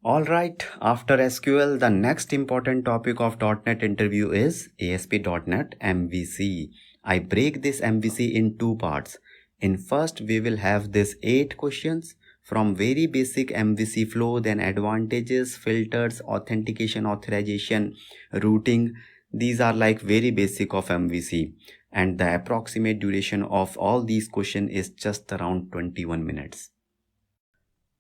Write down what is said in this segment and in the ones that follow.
Alright, after SQL, the next important topic of .NET interview is ASP.NET MVC. I break this MVC in two parts. In first, we will have this 8 questions from very basic MVC flow, then advantages, filters, authentication, authorization, routing. These are like very basic of MVC, and the approximate duration of all these questions is just around 21 minutes.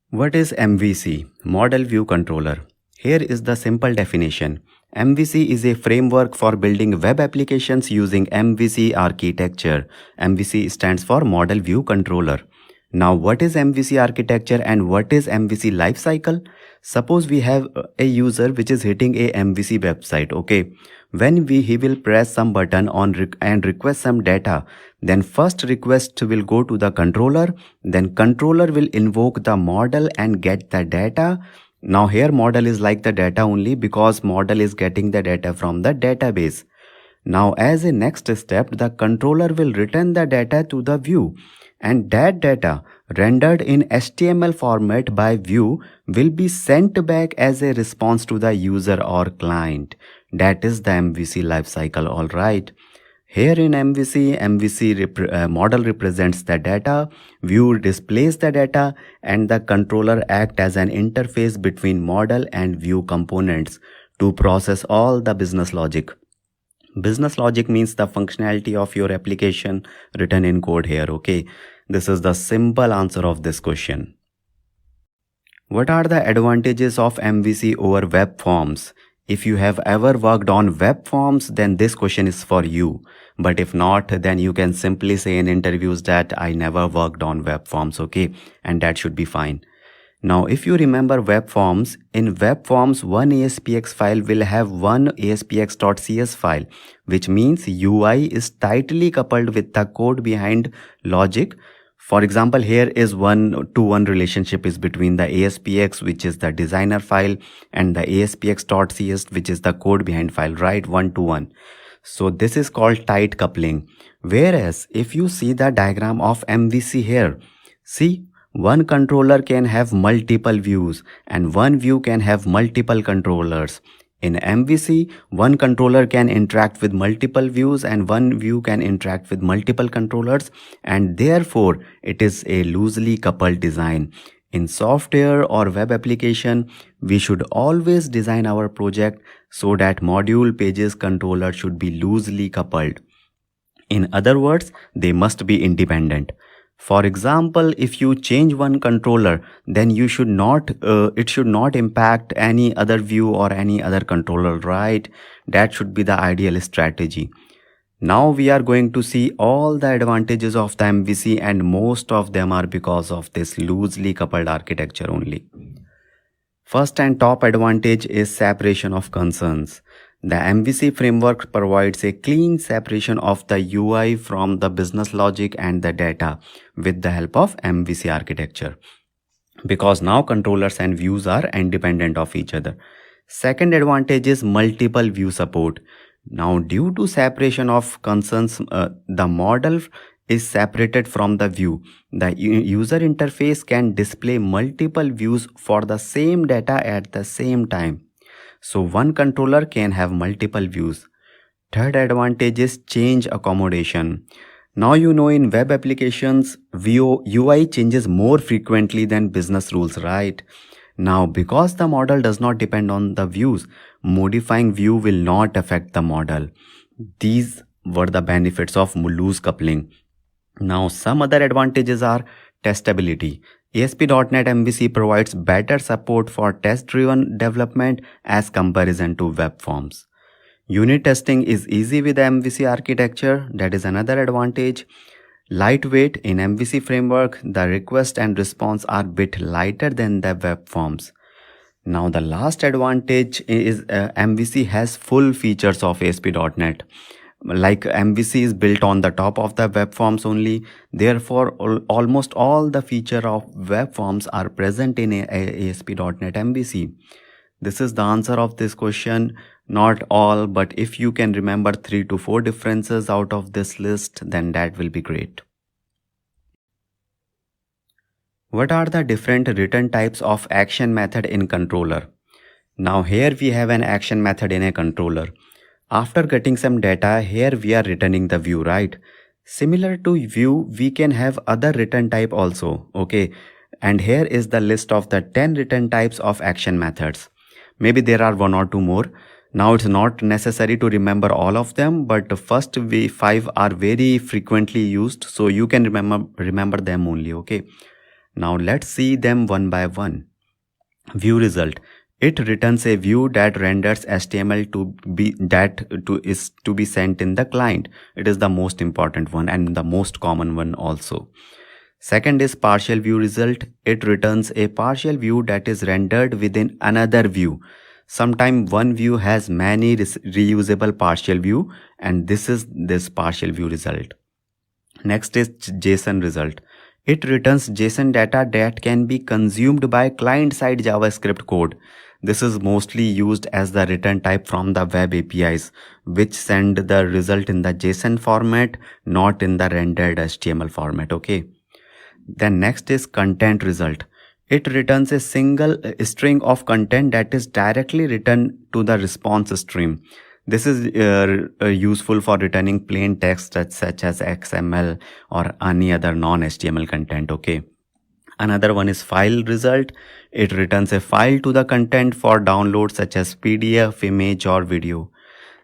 What is MVC? Model View Controller. Here is the simple definition. MVC is a framework for building web applications using MVC architecture. MVC stands for Model View Controller. Now, what is MVC architecture and what is MVC lifecycle? Suppose we have a user which is hitting a MVC website, okay? When he will press some button and request some data, then first request will go to the controller, then controller will invoke the model and get the data. Now here model is like the data only because model is getting the data from the database. Now as a next step, the controller will return the data to the view, and that data rendered in HTML format by view will be sent back as a response to the user or client. That is the MVC lifecycle, alright. Here in MVC model represents the data, view displays the data, and the controller acts as an interface between model and view components to process all the business logic. Business logic means the functionality of your application written in code here, okay? This is the simple answer of this question. What are the advantages of MVC over web forms? If you have ever worked on web forms, then this question is for you. But if not, then you can simply say in interviews that I never worked on web forms, okay? And that should be fine. Now, if you remember web forms, in web forms, one ASPX file will have one ASPX.cs file, which means UI is tightly coupled with the code behind logic. For example, here is 1-to-1 relationship is between the ASPX, which is the designer file, and the ASPX.cs, which is the code behind file, right? 1-to-1. So this is called tight coupling. Whereas if you see the diagram of MVC here, see, one controller can have multiple views and one view can have multiple controllers. In MVC, one controller can interact with multiple views and one view can interact with multiple controllers, and therefore it is a loosely coupled design. In software or web application, we should always design our project so that module pages controller should be loosely coupled. In other words, they must be independent. For example, if you change one controller, then it should not impact any other view or any other controller, right? That should be the ideal strategy. Now we are going to see all the advantages of the MVC, and most of them are because of this loosely coupled architecture only. First and top advantage is separation of concerns. The MVC framework provides a clean separation of the UI from the business logic and the data with the help of MVC architecture, because now controllers and views are independent of each other. Second advantage is multiple view support. Now, due to separation of concerns, the model is separated from the view. The user interface can display multiple views for the same data at the same time. So one controller can have multiple views. Third advantage is change accommodation. Now you know in web applications, UI changes more frequently than business rules, right? Now because the model does not depend on the views, modifying view will not affect the model. These were the benefits of loose coupling. Now some other advantages are testability. ASP.NET MVC provides better support for test-driven development as comparison to web forms. Unit testing is easy with MVC architecture. That is another advantage. Lightweight in MVC framework, the request and response are bit lighter than the web forms. Now the last advantage is MVC has full features of ASP.NET. Like MVC is built on the top of the web forms only, therefore almost all the features of web forms are present in ASP.NET MVC. This is the answer of this question. Not all, but if you can remember 3 to 4 differences out of this list, then that will be great. What are the different return types of action method in controller? Now here we have an action method in a controller. After getting some data, here we are returning the view, right? Similar to view, we can have other return type also, okay? And here is the list of the 10 return types of action methods. Maybe there are one or two more. Now it's not necessary to remember all of them, but the first 5 are very frequently used, so you can remember them only, okay? Now let's see them one by one. View result. It returns a view that renders HTML is to be sent in the client. It is the most important one and the most common one also. Second is partial view result. It returns a partial view that is rendered within another view. Sometimes one view has many reusable partial view, and this is this partial view result. Next is JSON result. It returns JSON data that can be consumed by client-side JavaScript code. This is mostly used as the return type from the web APIs, which send the result in the JSON format, not in the rendered HTML format, okay? Then next is content result. It returns a single string of content that is directly returned to the response stream. This is useful for returning plain text such as XML or any other non-HTML content, okay? Another one is file result. It returns a file to the content for download such as PDF, image or video.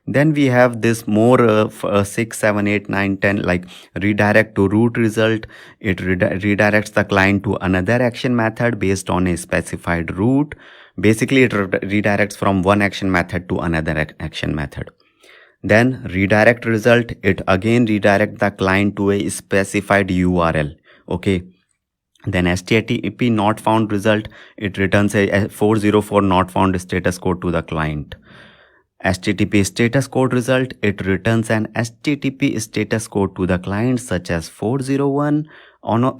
Then we have this more 6, 7, 8, 9, 10 like redirect to root result. It redirects the client to another action method based on a specified route. Basically, it redirects from one action method to another action method. Then redirect result. It again redirects the client to a specified URL. Okay. Then HTTP not found result. It returns a 404 not found status code to the client. HTTP status code result. It returns an HTTP status code to the client such as 401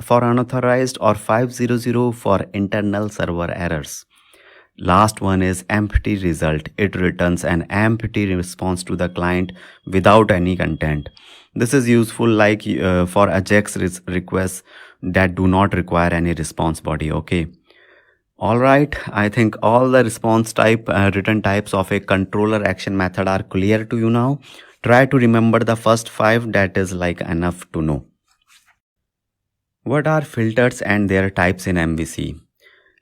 for unauthorized or 500 for internal server errors. Last one is empty result. It returns an empty response to the client without any content. This is useful like for AJAX requests that do not require any response body, okay? Alright, I think all the response type return types of a controller action method are clear to you now. Try to remember the first 5, that is like enough to know. What are filters and their types in MVC?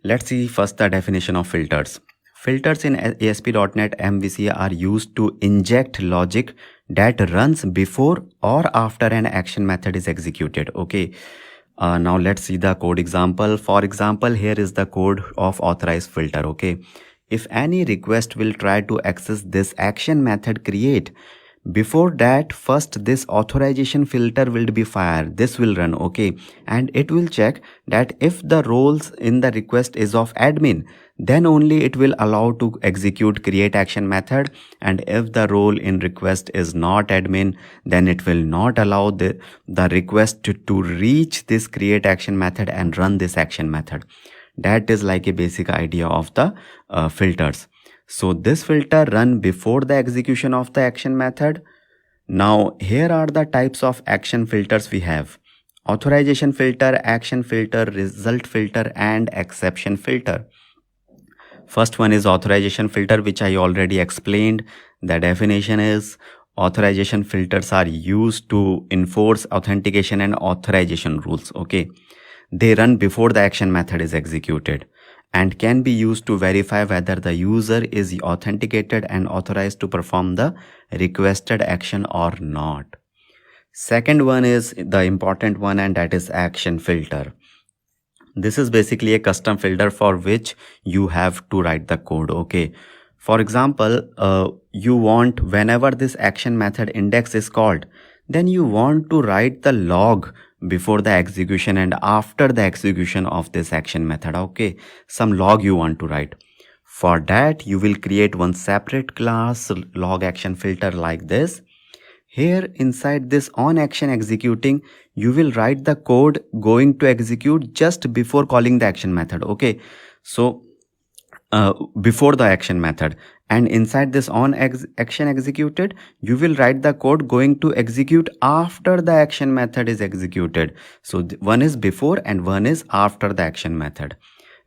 Let's see first the definition of filters. Filters in ASP.NET MVC are used to inject logic that runs before or after an action method is executed. Okay. Now let's see the code example. For example, here is the code of authorize filter. Okay. If any request will try to access this action method create, before that first this authorization filter will be fired. This will run, okay, and it will check that if the roles in the request is of admin, then only it will allow to execute create action method, and if the role in request is not admin, then it will not allow the request to reach this create action method and run this action method. That is like a basic idea of the filters. So this filter run before the execution of the action method. Now here are the types of action filters we have: authorization filter, action filter, result filter, and exception filter. First one is authorization filter, which I already explained. The definition is authorization filters are used to enforce authentication and authorization rules. Okay, they run before the action method is executed and can be used to verify whether the user is authenticated and authorized to perform the requested action or not. Second one is the important one, and that is action filter. This is basically a custom filter for which you have to write the code. Okay. For example, you want whenever this action method index is called, then you want to write the log before the execution and after the execution of this action method. Okay, some log you want to write. For that, you will create one separate class log action filter like this. Here inside this on action executing, you will write the code going to execute just before calling the action method. Okay, so before the action method, and inside this action executed, you will write the code going to execute after the action method is executed. So one is before and one is after the action method.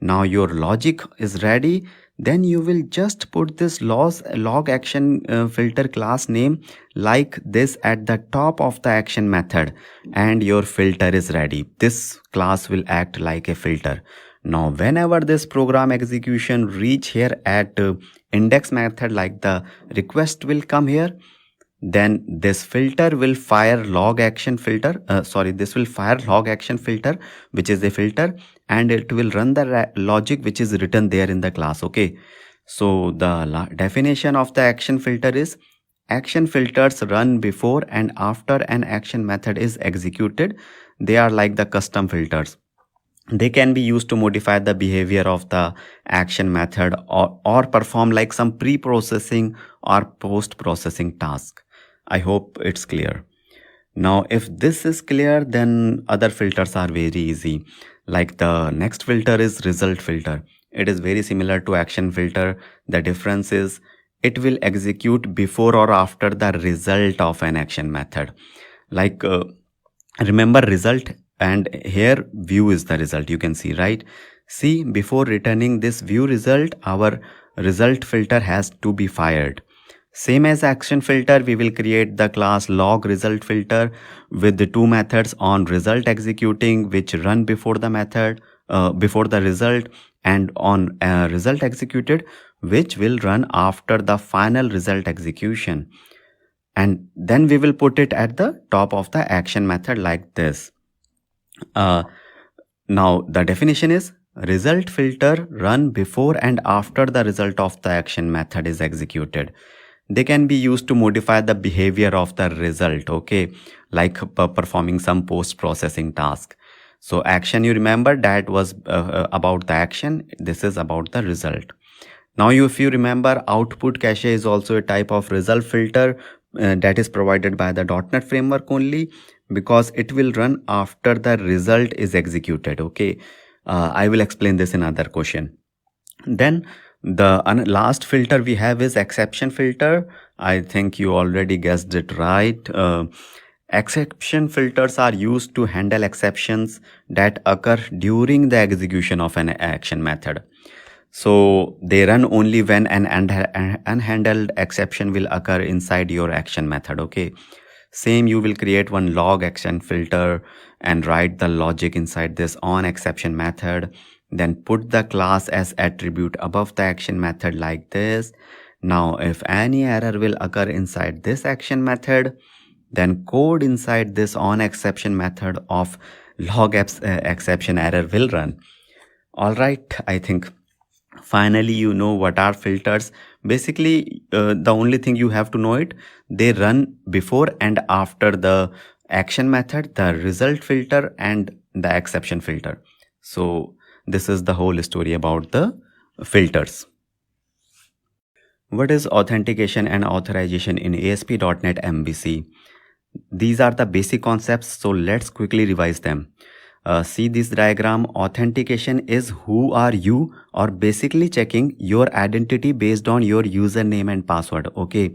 Now your logic is ready. Then you will just put this log action filter class name like this at the top of the action method, and your filter is ready. This class will act like a filter. Now whenever this program execution reach here at index method, like the request will come here, then this filter will fire log action filter. This will fire log action filter, which is a filter, and it will run the logic which is written there in the class. Okay, so the definition of the action filter is: action filters run before and after an action method is executed. They are like the custom filters. They can be used to modify the behavior of the action method or perform like some pre-processing or post-processing task. I hope it's clear. Now, if this is clear, then other filters are very easy. Like the next filter is result filter. It is very similar to action filter. The difference is it will execute before or after the result of an action method. Like remember result, and here view is the result. You can see, right? See, before returning this view result, our result filter has to be fired. Same as action filter, we will create the class log result filter with the two methods on result executing, which run before the method, before the result, and on result executed, which will run after the final result execution. And then we will put it at the top of the action method like this. Now the definition is: result filter run before and after the result of the action method is executed. They can be used to modify the behavior of the result, okay, like performing some post-processing task. So action, you remember that was about the action. This is about the result. Now if you remember, output cache is also a type of result filter that is provided by the .NET framework only, because it will run after the result is executed. Okay, I will explain this in other question. Then the last filter we have is exception filter. I think you already guessed it right. Exception filters are used to handle exceptions that occur during the execution of an action method. So they run only when an unhandled exception will occur inside your action method. Okay, same, you will create one log action filter and write the logic inside this on exception method. Then put the class as attribute above the action method like this. Now if any error will occur inside this action method, then code inside this on exception method of log exception error will run. All right, I think finally you know what are filters. Basically the only thing you have to know it: they run before and after the action method, the result filter and the exception filter. So this is the whole story about the filters. What is authentication and authorization in ASP.NET MVC? These are the basic concepts, so let's quickly revise them. See this diagram. Authentication is who are you, or basically checking your identity based on your username and password. Okay,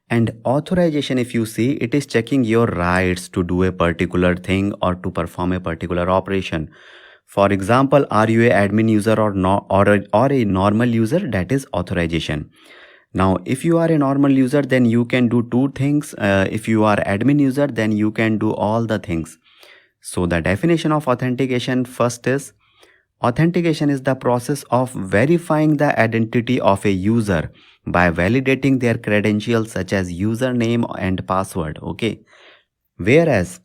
and authorization, if you see, it is checking your rights to do a particular thing or to perform a particular operation. For example, are you an admin user or not, or a normal user? That is authorization. Now if you are a normal user, then you can do two things. If you are admin user, then you can do all the things. So the definition of authentication first is: authentication is the process of verifying the identity of a user by validating their credentials such as username and password. Okay, whereas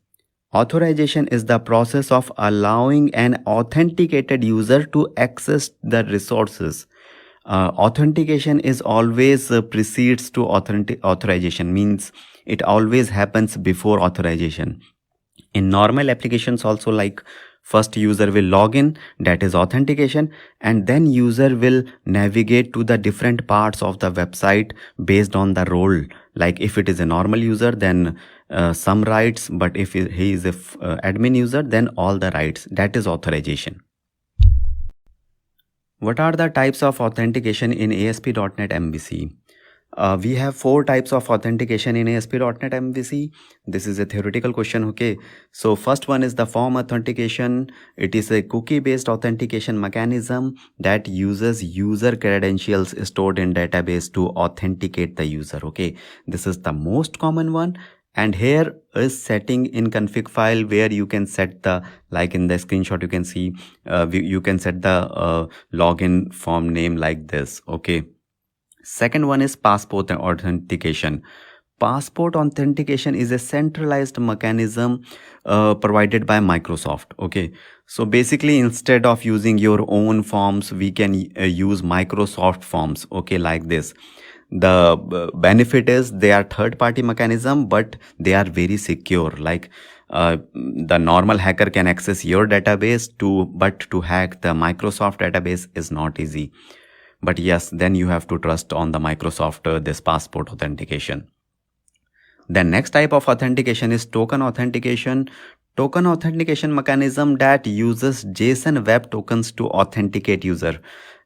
authorization is the process of allowing an authenticated user to access the resources. Authentication is always precedes to authorization, means it always happens before authorization. In normal applications also, like first user will log in, that is authentication, and then user will navigate to the different parts of the website based on the role. Like if it is a normal user, then some rights, but if he is a admin user, then all the rights. That is authorization. What are the types of authentication in ASP.NET MVC? We have 4 types of authentication in ASP.NET MVC. This is a theoretical question, okay? So first one is the form authentication. It is a cookie-based authentication mechanism that uses user credentials stored in database to authenticate the user, okay? This is the most common one. And here is setting in config file where you can set the, like in the screenshot you can see, you can set the login form name like this, okay? Second one is passport authentication. Passport authentication is a centralized mechanism provided by Microsoft, okay? So basically instead of using your own forms, we can use Microsoft forms, okay, like this. The benefit is they are third-party mechanism, but they are very secure. Like the normal hacker can access your database but to hack the Microsoft database is not easy. But yes, then you have to trust on the Microsoft this passport authentication. The next type of authentication is token authentication. Token authentication mechanism that uses JSON web tokens to authenticate user.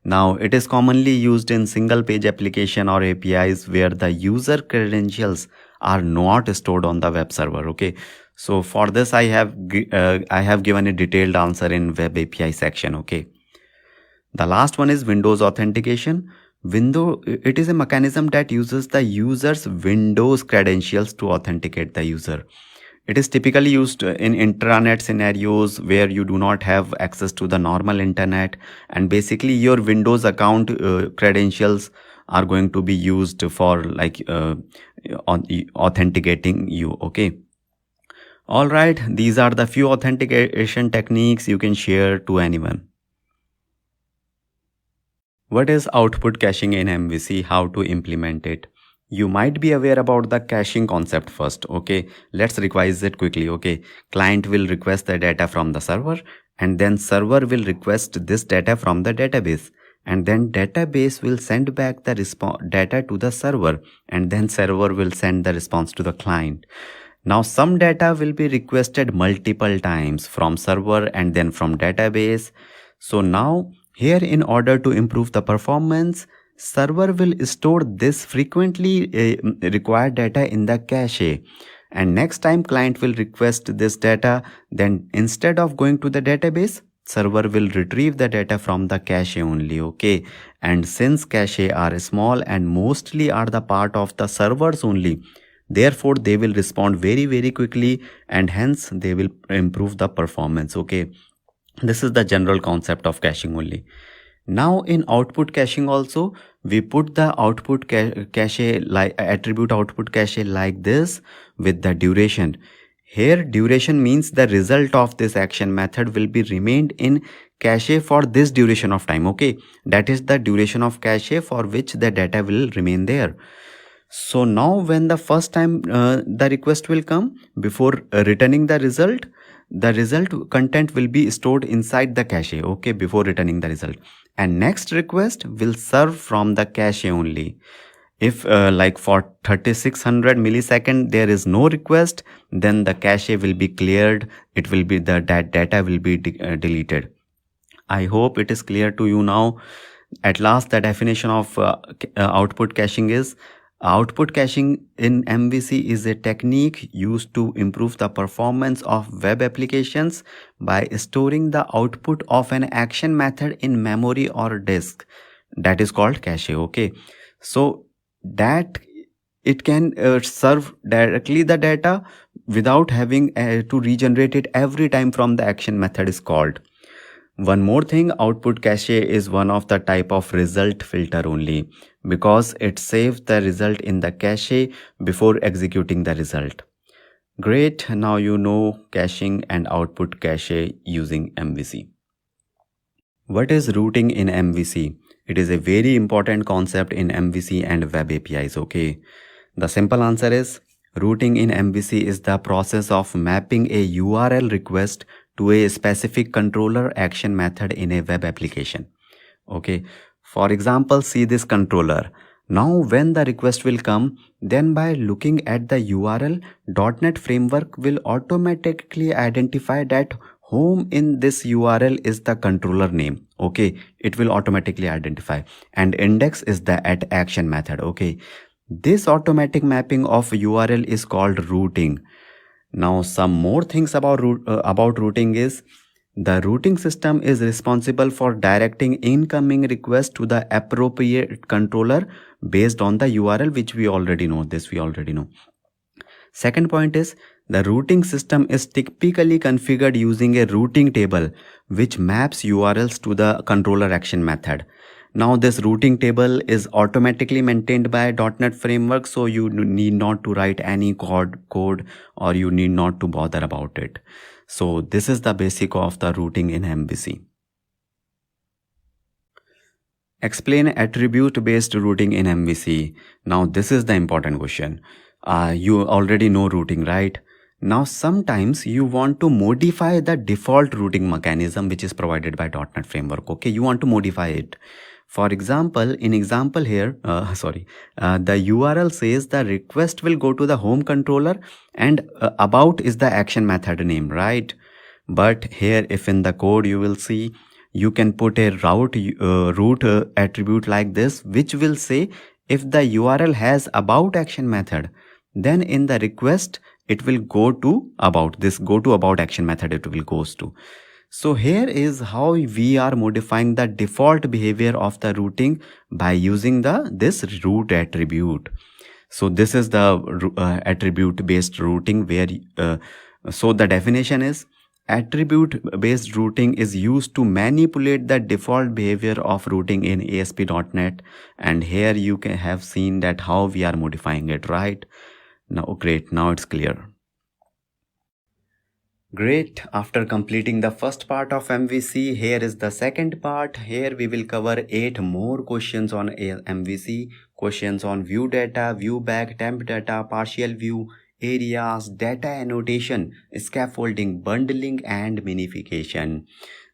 Now, it is commonly used in single page application or APIs where the user credentials are not stored on the web server, okay? So for this, I have given a detailed answer in web API section, okay? The last one is Windows authentication. It is a mechanism that uses the user's Windows credentials to authenticate the user. It is typically used in intranet scenarios where you do not have access to the normal internet, and basically your Windows account credentials are going to be used for like authenticating you, okay? All right, these are the few authentication techniques you can share to anyone. What is output caching in MVC? How to implement it? You might be aware about the caching concept first, okay? Let's revise it quickly, okay? Client will request the data from the server, and then server will request this data from the database, and then database will send back the data to the server, and then server will send the response to the client. Now some data will be requested multiple times from server and then from database. So now here, in order to improve the performance, server will store this frequently required data in the cache, and next time client will request this data, then instead of going to the database, server will retrieve the data from the cache only, okay? And since cache are small and mostly are the part of the servers only, therefore they will respond very quickly, and hence they will improve the performance, okay? This is the general concept of caching only. Now in output caching also, we put the output cache like attribute output cache like this with the duration. Here duration means the result of this action method will be remained in cache for this duration of time, okay? That is the duration of cache for which the data will remain there. So now when the first time the request will come, before returning the result content will be stored inside the cache, okay, before returning the result, and next request will serve from the cache only. If like for 3600 millisecond there is no request, then the cache will be cleared. It will be that data will be deleted. I hope it is clear to you now. At last, the definition of output caching is: output caching in MVC is a technique used to improve the performance of web applications by storing the output of an action method in memory or disk. That is called cache, okay? So that it can serve directly the data without having to regenerate it every time from the action method is called. One more thing, output cache is one of the type of result filter only, because it saves the result in the cache before executing the result. Great, now you know caching and output cache using MVC. What is routing in MVC? It is a very important concept in MVC and web APIs, okay? The simple answer is, routing in MVC is the process of mapping a URL request to a specific controller action method in a web application, okay? For example, see this controller. Now when the request will come, then by looking at the URL, .NET Framework will automatically identify that home in this URL is the controller name. Okay, it will automatically identify, and index is the action method. Okay, this automatic mapping of URL is called routing. Now some more things about routing is the routing system is responsible for directing incoming requests to the appropriate controller based on the URL, which we already know. Second point is the routing system is typically configured using a routing table which maps URLs to the controller action method. Now this routing table is automatically maintained by .NET framework, so you need not to write any code or you need not to bother about it. So this is the basic of the routing in MVC. Explain attribute based routing in MVC. Now this is the important question. You already know routing, right? Now sometimes you want to modify the default routing mechanism which is provided by .NET framework. Okay, you want to modify it. For example, in example here, the URL says the request will go to the home controller and about is the action method name, right? But here, if in the code you will see, you can put a route attribute like this, which will say if the URL has about action method, then in the request it will go to about action method it will goes to. So here is how we are modifying the default behavior of the routing by using this route attribute. So this is the attribute based routing where so the definition is attribute based routing is used to manipulate the default behavior of routing in ASP.NET, and here you can have seen that how we are modifying it, right? Now great, now it's clear. Great. After completing the first part of MVC, here is the second part. Here we will cover 8 more questions on MVC. Questions on view data, view back, temp data, partial view, areas, data annotation, scaffolding, bundling and minification.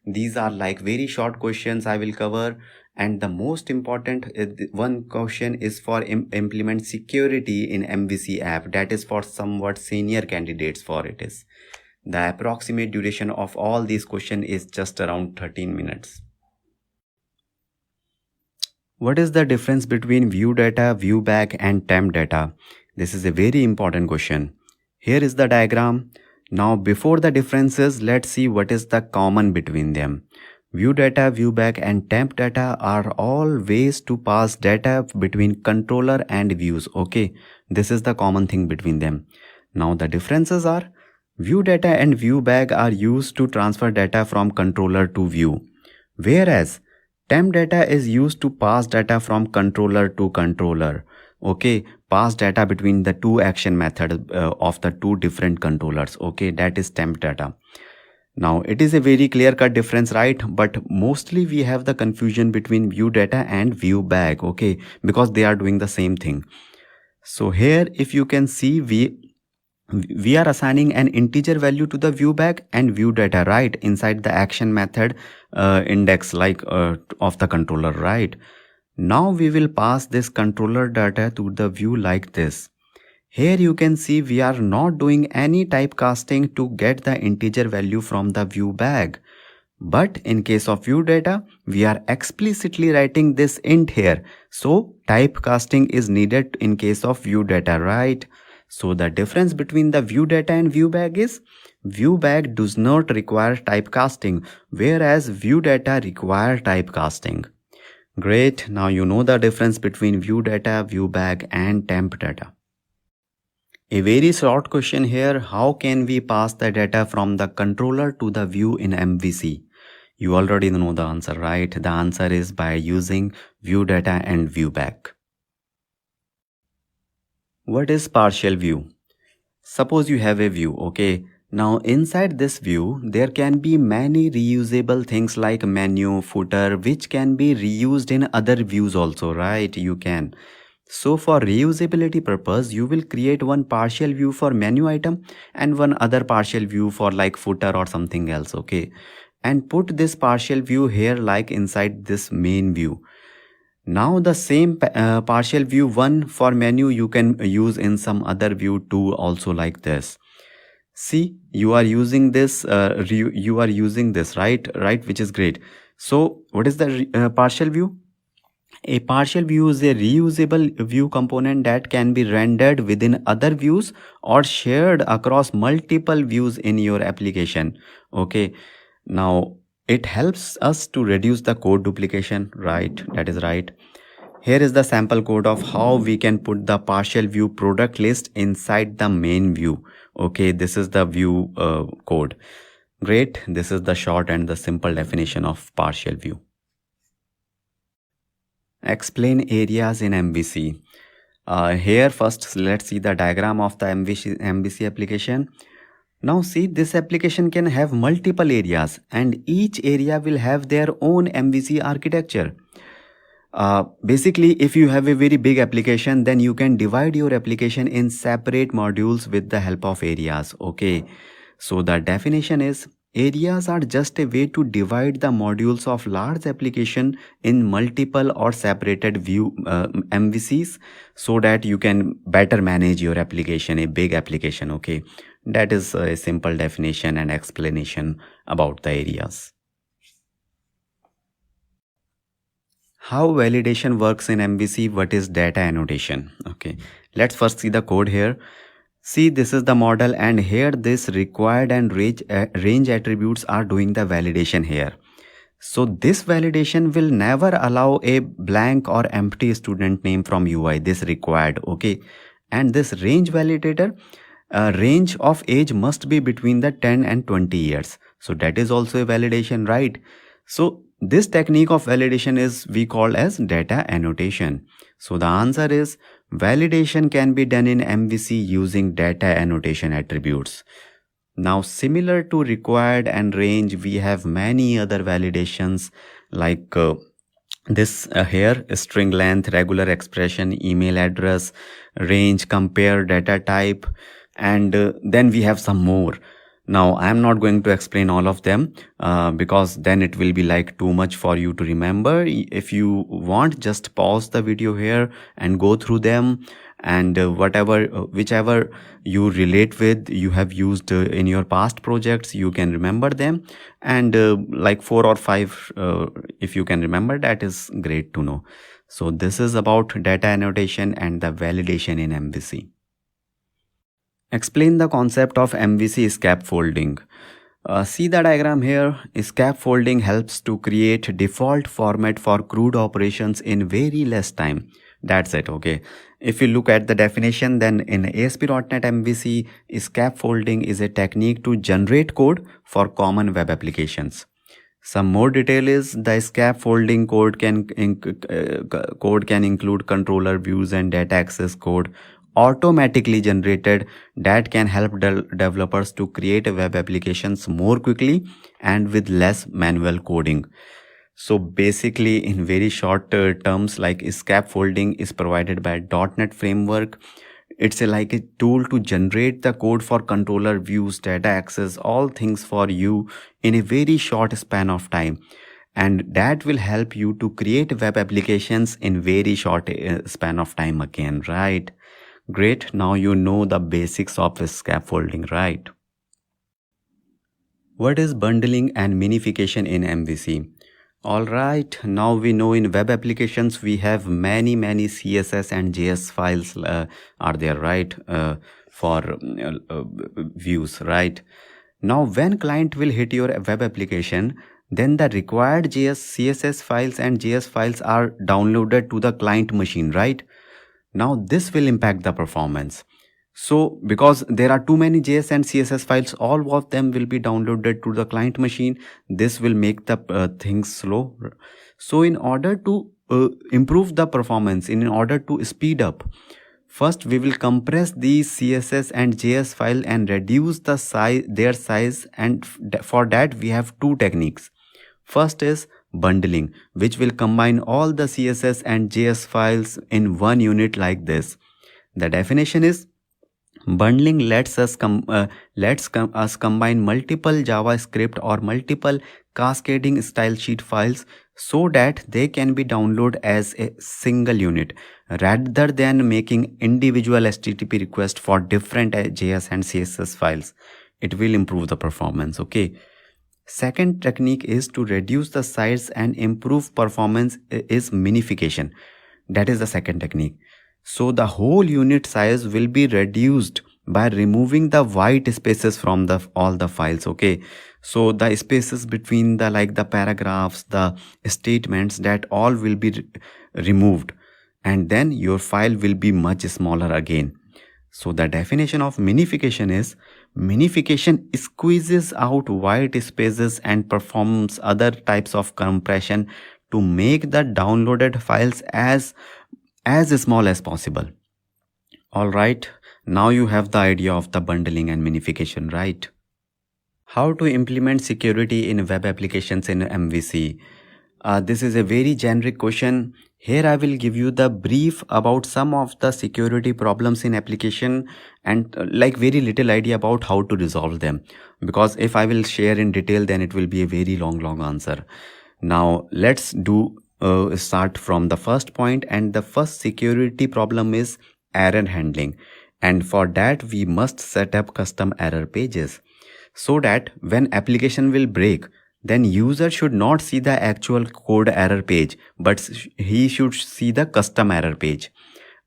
These are like very short questions I will cover, and the most important one question is for implement security in MVC app. That is for somewhat senior candidates for it is. The approximate duration of all these questions is just around 13 minutes. What is the difference between view data, view back and temp data? This is a very important question. Here is the diagram. Now before the differences, let's see what is the common between them. View data, view back and temp data are all ways to pass data between controller and views. Okay, this is the common thing between them. Now the differences are view data and view back are used to transfer data from controller to view, whereas temp data is used to pass data from controller to controller. Okay, pass data between the two action methods of the two different controllers. Okay, that is temp data. Now it is a very clear-cut difference, right? But mostly we have the confusion between view data and view back. Okay, because they are doing the same thing. So here if you can see, we are assigning an integer value to the view back and view data, right, inside the action method index like of the controller, right? Now we will pass this controller data to the view like this. Here you can see we are not doing any typecasting to get the integer value from the view back. But in case of view data, we are explicitly writing this int here. So typecasting is needed in case of view data, right? So the difference between the view data and view back is view back does not require typecasting, whereas view data require typecasting. Great, now you know the difference between view data, view back and temp data. A very short question here, how can we pass the data from the controller to the view in MVC? You already know the answer, right? The answer is by using view data and view back. What is partial view? Suppose you have a view, okay? Now inside this view, there can be many reusable things like menu, footer, which can be reused in other views also, right? You can. So for reusability purpose, you will create one partial view for menu item and one other partial view for like footer or something else, okay? And put this partial view here like inside this main view. Now the same partial view one for menu you can use in some other view too also like this. See, you are using this, you are using this, right, which is great. So what is the partial view? A partial view is a reusable view component that can be rendered within other views or shared across multiple views in your application. Okay, now it helps us to reduce the code duplication, right? That is right. Here is the sample code of how we can put the partial view product list inside the main view. Okay, this is the view code. Great. This is the short and the simple definition of partial view. Explain areas in MVC. Here first let's see the diagram of the MVC application. Now see, this application can have multiple areas and each area will have their own MVC architecture. Basically, if you have a very big application, then you can divide your application in separate modules with the help of areas. Okay, so the definition is, areas are just a way to divide the modules of large application in multiple or separated view MVCs so that you can better manage your application, a big application. Okay, that is a simple definition and explanation about the areas. How validation works in MVC? What is data annotation? Okay, let's first see the code here. See, this is the model and here this required and range attributes are doing the validation here. So this validation will never allow a blank or empty student name from UI, this required. Okay, and this range validator, range of age must be between the 10 and 20 years. So that is also a validation, right? So this technique of validation is we call as data annotation. So the answer is, validation can be done in MVC using data annotation attributes. Now similar to required and range, we have many other validations like this here, string length, regular expression, email address, range, compare, data type, and then we have some more. Now I am not going to explain all of them because then it will be like too much for you to remember. If you want, just pause the video here and go through them, and whichever you relate with, you have used in your past projects, you can remember them, and like 4 or 5 if you can remember, that is great to know. So this is about data annotation and the validation in MVC. Explain the concept of MVC scaffolding. See the diagram here. Scaffolding helps to create default format for CRUD operations in very less time. That's it. Okay. If you look at the definition, then in ASP.NET MVC, scaffolding is a technique to generate code for common web applications. Some more detail is, the scaffolding code can include controller views and data access code automatically generated that can help developers to create web applications more quickly and with less manual coding. So basically, in very short terms, like scaffolding is provided by .NET framework. It's like a tool to generate the code for controller views, data access, all things for you in a very short span of time, and that will help you to create web applications in very short span of time again, right? Great. Now you know the basics of scaffolding, right? What is bundling and minification in MVC? Alright, now we know in web applications we have many CSS and JS files are there, right? For views, right? Now when client will hit your web application, then the required CSS files and JS files are downloaded to the client machine, right? Now this will impact the performance. So because there are too many JS and CSS files, all of them will be downloaded to the client machine. This will make the things slow. So in order to improve the performance, in order to speed up, first we will compress these CSS and JS file and reduce the their size, and for that we have two techniques. First is bundling, which will combine all the CSS and JS files in one unit like this. The definition is, bundling lets us combine multiple JavaScript or multiple cascading style sheet files so that they can be downloaded as a single unit rather than making individual HTTP requests for different JS and CSS files. it will improve the performance. Okay. Second technique is to reduce the size and improve performance is minification. That is the second technique. So the whole unit size will be reduced by removing the white spaces from all the files. Okay, so the spaces between the paragraphs, the statements, that all will be removed, and then your file will be much smaller again. So the definition of minification is: minification squeezes out white spaces and performs other types of compression to make the downloaded files as small as possible. All right, now you have the idea of the bundling and minification, right? How to implement security in web applications in MVC? This is a very generic question. Here I will give you the brief about some of the security problems in application and very little idea about how to resolve them. Because if I will share in detail, then it will be a very long answer. Now let's start from the first point, and the first security problem is error handling. And for that we must set up custom error pages, so that when application will break, then user should not see the actual code error page, but he should see the custom error page.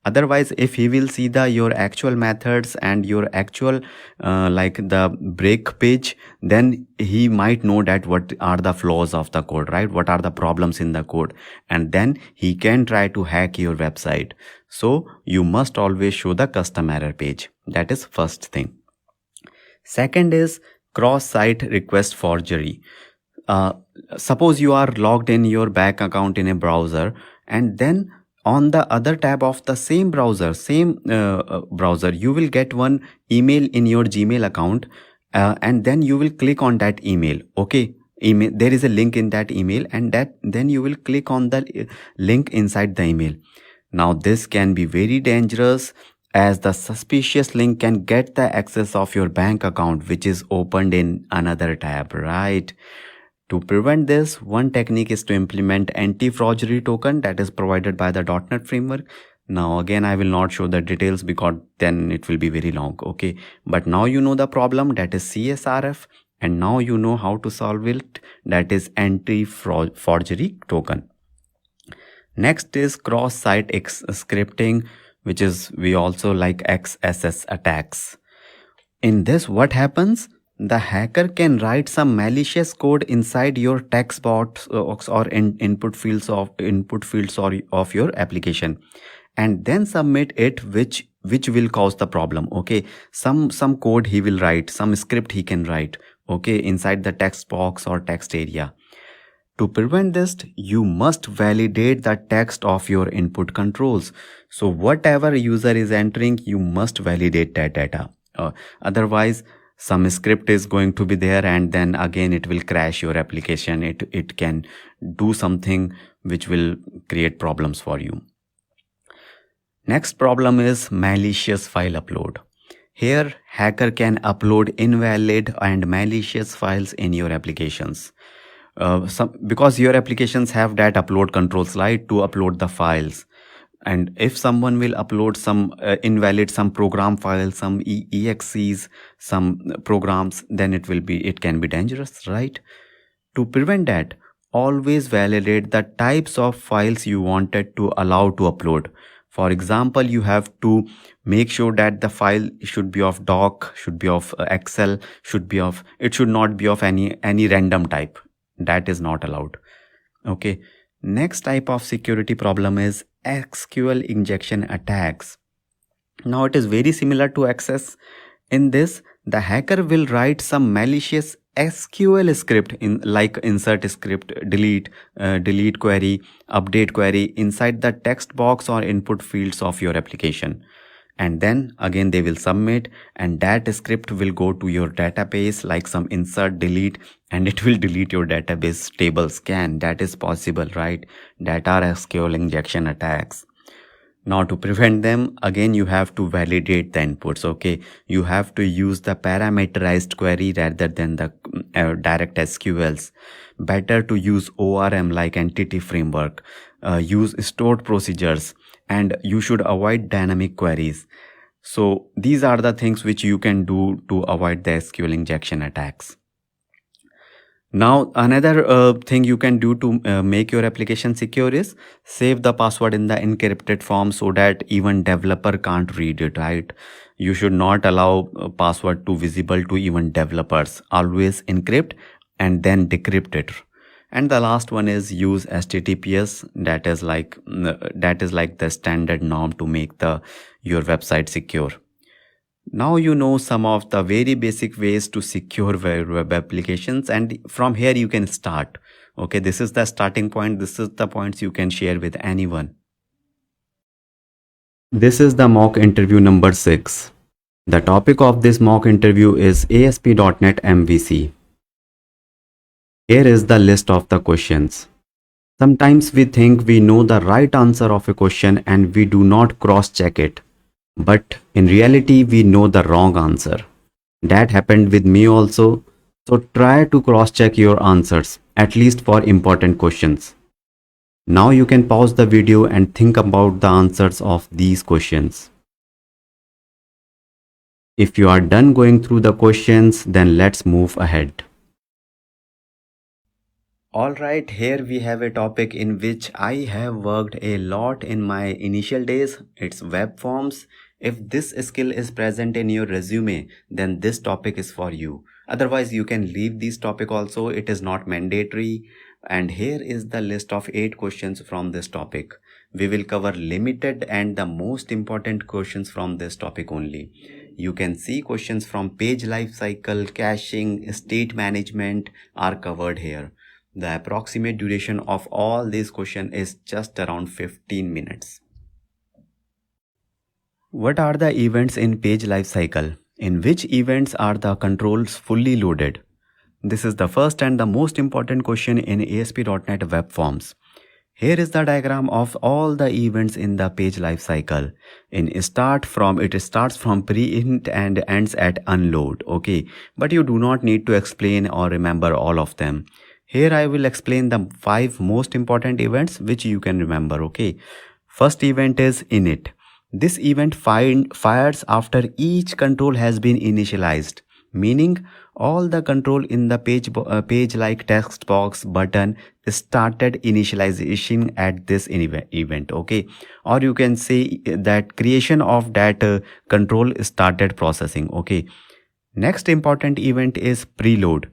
Otherwise, if he will see your actual methods and your actual the break page, then he might know that what are the flaws of the code, right? What are the problems in the code, and then he can try to hack your website. So you must always show the custom error page. That is first thing. Second is cross-site request forgery. Suppose you are logged in your bank account in a browser, and then on the other tab of the same browser, you will get one email in your Gmail account, and then you will click on that email. Okay, there is a link in that email, and then you will click on the link inside the email. Now this can be very dangerous, as the suspicious link can get the access of your bank account, which is opened in another tab, right? To prevent this, one technique is to implement anti-forgery token that is provided by the .NET framework. Now again, I will not show the details because then it will be very long. Okay, but now you know the problem, that is CSRF, and now you know how to solve it, that is anti-forgery token. Next is cross-site scripting, which is we also like XSS attacks. In this, what happens? The hacker can write some malicious code inside your text box or input fields of your application, and then submit it, which will cause the problem. Okay, some code he will write, some script he can write, okay, inside the text box or text area. To prevent this, you must validate the text of your input controls. So whatever user is entering, you must validate that data. Otherwise, some script is going to be there, and then again it will crash your application. It can do something which will create problems for you. Next problem is malicious file upload. Here, hacker can upload invalid and malicious files in your applications. Because your applications have that upload controls, right, to upload the files. And if someone will upload some invalid, some program files, some exes, some programs, then it can be dangerous, right? To prevent that, always validate the types of files you wanted to allow to upload. For example, you have to make sure that the file should be of doc, should be of Excel, it should not be of any random type. That is not allowed. Okay. Next type of security problem is SQL injection attacks. Now it is very similar to access. In this, the hacker will write some malicious SQL script like insert script, delete query, update query inside the text box or input fields of your application. And then again they will submit, and that script will go to your database like some insert delete, and it will delete your database table scan. That is possible, right? That are SQL injection attacks. Now to prevent them, again you have to validate the inputs. Okay, you have to use the parameterized query rather than the direct SQLs. Better to use ORM like entity framework. Use stored procedures, and you should avoid dynamic queries. So these are the things which you can do to avoid the SQL injection attacks. Now another thing you can do to make your application secure is save the password in the encrypted form so that even developer can't read it, right? You should not allow password to visible to even developers. Always encrypt and then decrypt it. And the last one is use HTTPS. That is like the standard norm to make your website secure. Now you know some of the very basic ways to secure web applications, and from here you can start. Okay, this is the starting point. This is the points you can share with anyone. This is the mock interview number 6. The topic of this mock interview is ASP.NET MVC. Here is the list of the questions. Sometimes we think we know the right answer of a question and we do not cross-check it. But in reality, we know the wrong answer. That happened with me also. So try to cross-check your answers, at least for important questions. Now you can pause the video and think about the answers of these questions. If you are done going through the questions, then let's move ahead. Alright, here we have a topic in which I have worked a lot in my initial days. It's web forms. If this skill is present in your resume, then this topic is for you. Otherwise, you can leave this topic also. It is not mandatory. And here is the list of 8 questions from this topic. We will cover limited and the most important questions from this topic only. You can see questions from page lifecycle, caching, state management are covered here. The approximate duration of all these questions is just around 15 minutes. What are the events in page lifecycle? In which events are the controls fully loaded? This is the first and the most important question in ASP.NET Web Forms. Here is the diagram of all the events in the page lifecycle. It starts from pre-int and ends at unload. Okay, but you do not need to explain or remember all of them. Here I will explain the 5 most important events which you can remember. Okay, first event is init. This event fires after each control has been initialized, meaning all the control in the page like text box, button started initialization at this event. Okay, or you can say that creation of that control started processing. Okay, next important event is preload.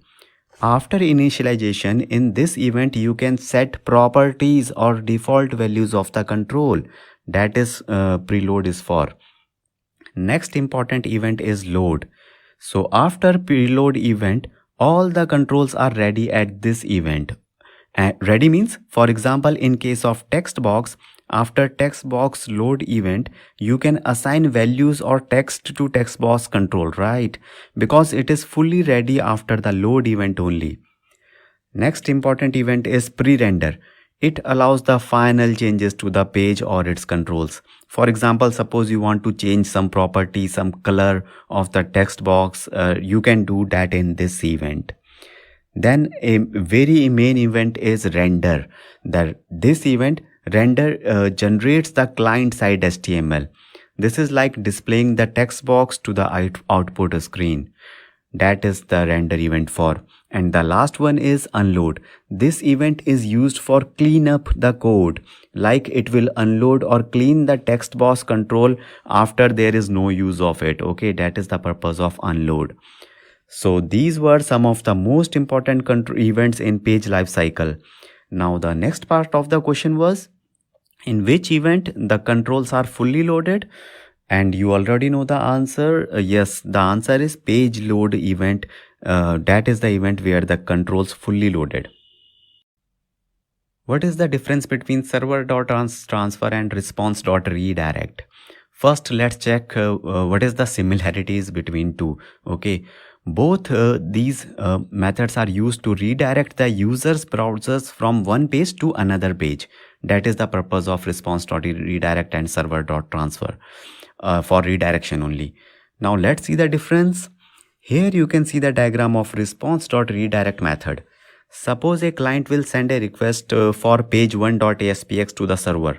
After initialization, in this event you can set properties or default values of the control. That is preload is for. Next important event is load. So after preload event, all the controls are ready at this event. Ready means, for example, in case of text box, after text box load event, you can assign values or text to text box control, right? Because it is fully ready after the load event only. Next important event is pre-render. It allows the final changes to the page or its controls. For example, suppose you want to change some property, some color of the text box, you can do that in this event. Then a very main event is render. This event render generates the client side HTML. This is like displaying the text box to the output screen. That is the render event for. And the last one is unload. This event is used for clean up the code, like it will unload or clean the text box control after there is no use of it. Okay, that is the purpose of unload. So these were some of the most important events in page lifecycle. Now the next part of the question was, in which event the controls are fully loaded? And you already know the answer. Yes, the answer is page load event. That is the event where the controls fully loaded. What is the difference between server.transfer and response.redirect? First, let's check what is the similarities between two. Okay, both these methods are used to redirect the user's browsers from one page to another page. That is the purpose of response.redirect and server.transfer. For redirection only. Now let's see the difference. Here you can see the diagram of response.redirect method. Suppose a client will send a request for page1.aspx to the server.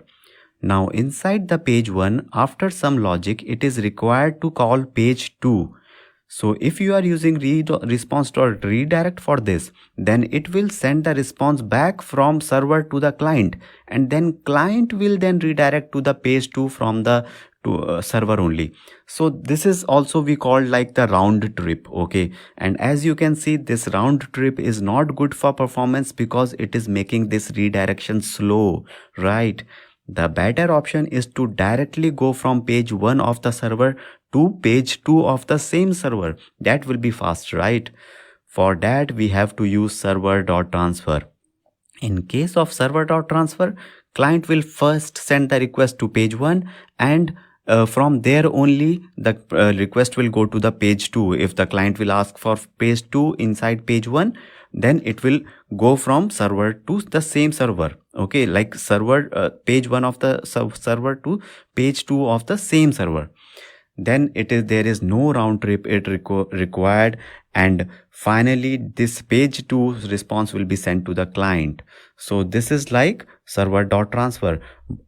Now inside the page 1, after some logic, it is required to call page 2. So if you are using response.redirect for this, then it will send the response back from server to the client, and then client will then redirect to the page 2 from the server only. So this is also we call like the round trip. Okay, and as you can see, this round trip is not good for performance because it is making this redirection slow, right? The better option is to directly go from page 1 of the server to page 2 of the same server. That will be fast, right? For that, we have to use server.transfer. In case of server.transfer, client will first send the request to page 1, and from there only the request will go to the page 2. If the client will ask for page 2 inside page 1, then it will go from server to the same server. Okay, like server page 1 of the server to page 2 of the same server. Then there is no round trip required, and finally this page 2 response will be sent to the client. So this is like server.transfer,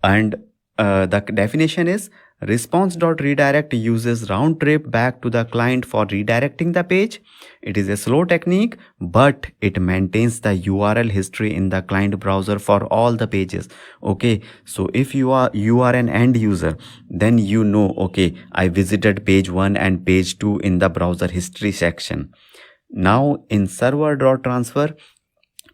and the definition is response.redirect uses round trip back to the client for redirecting the page. It is a slow technique, but it maintains the URL history in the client browser for all the pages. Okay, so if you are an end user, then you know, okay, I visited page 1 and page 2 in the browser history section. Now in server.transfer,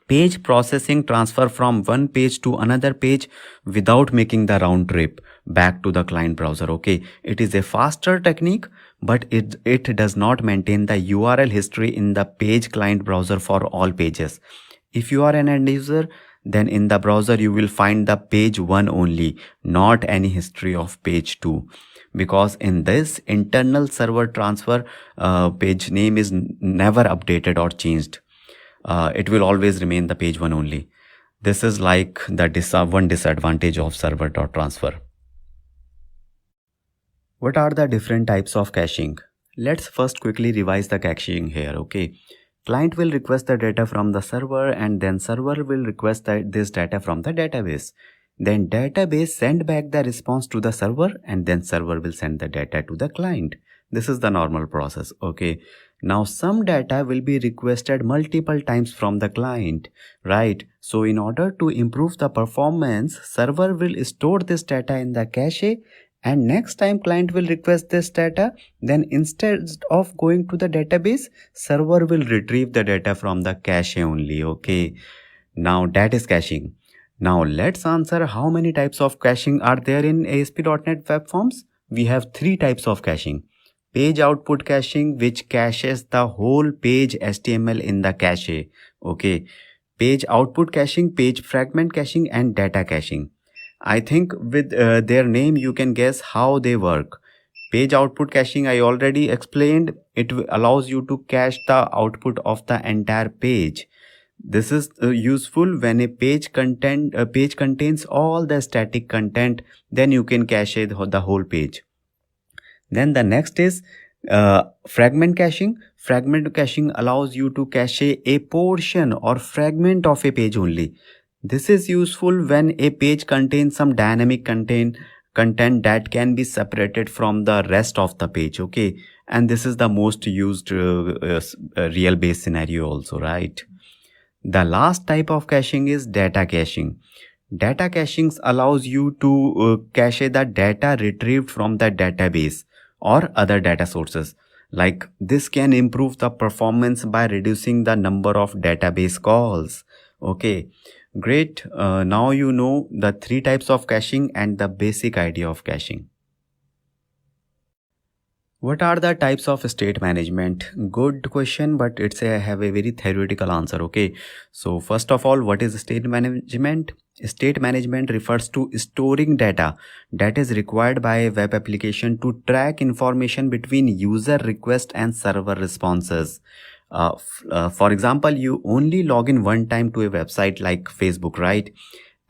page processing transfer from one page to another page without making the round trip back to the client browser. Okay, it is a faster technique, but it does not maintain the URL history in the page client browser for all pages. If you are an end user, then in the browser you will find the page 1 only, not any history of page 2. Because in this internal server transfer, page name is never updated or changed. It will always remain the page 1 only. This is like the one disadvantage of server.transfer. What are the different types of caching? Let's first quickly revise the caching here. Okay, client will request the data from the server, and then server will request this data from the database. Then database send back the response to the server, and then server will send the data to the client. This is the normal process. Okay, now some data will be requested multiple times from the client, right? So in order to improve the performance, server will store this data in the cache, and next time client will request this data, then instead of going to the database, server will retrieve the data from the cache only. Okay, now that is caching. Now let's answer how many types of caching are there in ASP.NET Web Forms. We have 3 types of caching. Page output caching, which caches the whole page HTML in the cache. Okay, page output caching, page fragment caching, and data caching. I think with their name you can guess how they work. Page output caching I already explained. It allows you to cache the output of the entire page. This is useful when a page contains all the static content. Then you can cache the whole page. Then the next is fragment caching. Fragment caching allows you to cache a portion or fragment of a page only. This is useful when a page contains some dynamic content that can be separated from the rest of the page. Okay, and this is the most used real base scenario also, right? The last type of caching is data caching. Data caching allows you to cache the data retrieved from the database or other data sources. Like this can improve the performance by reducing the number of database calls. Okay, great. Now you know the 3 types of caching and the basic idea of caching. What are the types of state management? Good question, but I have a very theoretical answer. Okay, so first of all, what is state management? State management refers to storing data that is required by a web application to track information between user request and server responses. For example, you only log in one time to a website like Facebook, right?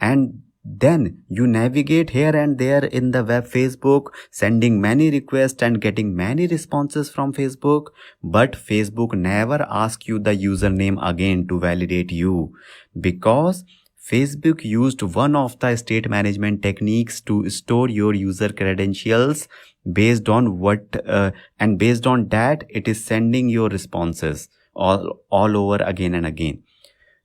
And then you navigate here and there in the web Facebook, sending many requests and getting many responses from Facebook, but Facebook never asks you the username again to validate you, because Facebook used one of the state management techniques to store your user credentials based on and based on that it is sending your responses all over again and again.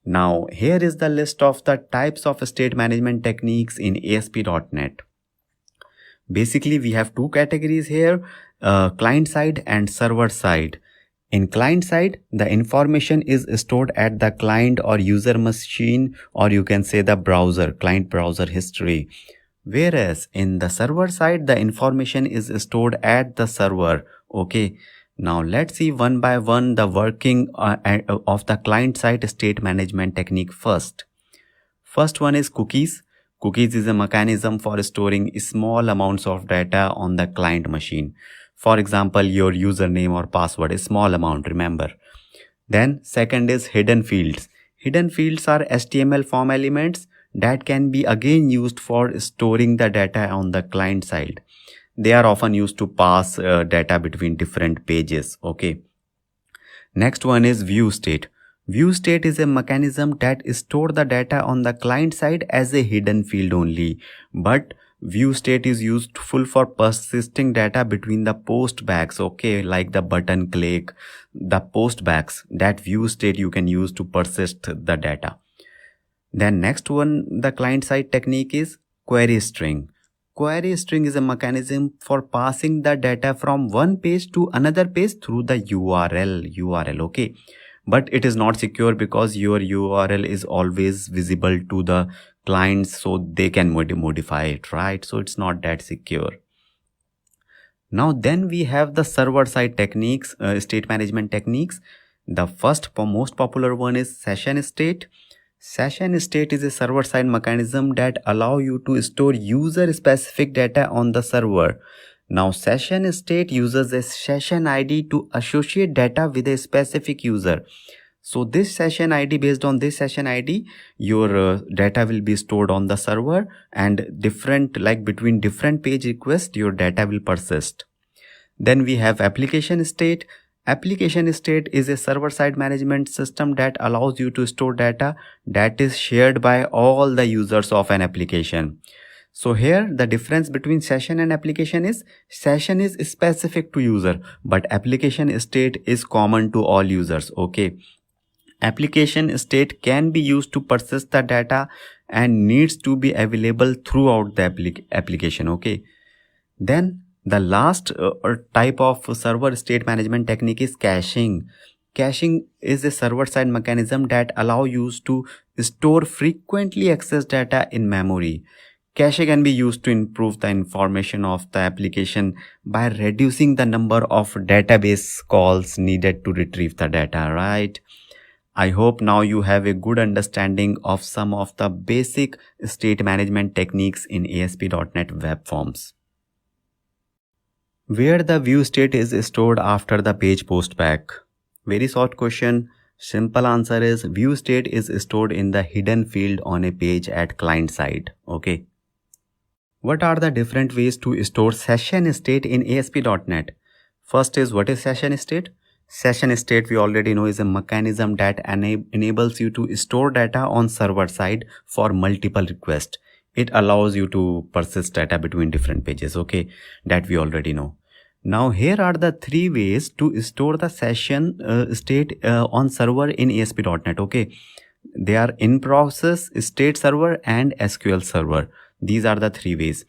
Now here is the list of the types of state management techniques in ASP.NET. Basically we have two categories here, client side and server side. In client side, the information is stored at the client or user machine, or you can say the browser, client browser history. Whereas in the server side, the information is stored at the server. Okay. Now let's see one by one the working of the client side state management technique first. First one is cookies. Cookies is a mechanism for storing small amounts of data on the client machine. For example, your username or password is small amount, remember. Then second is hidden fields. Hidden fields are HTML form elements that can be again used for storing the data on the client side. They are often used to pass data between different pages. Okay. Next one is view state. View state is a mechanism that stores the data on the client side as a hidden field only, but view state is useful for persisting data between the post bags. Okay, like the button click, the post bags, that view state you can use to persist the data. Then next one, the client side technique is query string. Query string is a mechanism for passing the data from one page to another page through the URL. Okay, but it is not secure because your URL is always visible to the clients, so they can modify it, right? So it's not that secure. Now then we have the server side techniques, state management techniques. The first most popular one is session state. Session state is a server side mechanism that allow you to store user specific data on the server. Now session state uses a session ID to associate data with a specific user. So this session ID, based on this session ID, your data will be stored on the server, and between different page requests, your data will persist. Then we have application state. Application state is a server-side management system that allows you to store data that is shared by all the users of an application. So here the difference between session and application is session is specific to user, but application state is common to all users. Okay. Application state can be used to persist the data and needs to be available throughout the application. Okay. Then the last type of server state management technique is caching. Caching is a server-side mechanism that allows you to store frequently accessed data in memory. Cache can be used to improve the information of the application by reducing the number of database calls needed to retrieve the data, right? I hope now you have a good understanding of some of the basic state management techniques in ASP.NET Web Forms. Where the view state is stored after the page post back? Very short question. Simple answer is view state is stored in the hidden field on a page at client side. Okay. What are the different ways to store session state in ASP.NET? First is, what is session state? Session state we already know is a mechanism that enables you to store data on server side for multiple requests. It allows you to persist data between different pages. Okay, that we already know. Now here are the three ways to store the session state on server in ASP.NET. Okay, they are in process, state server, and SQL server. These are the three ways.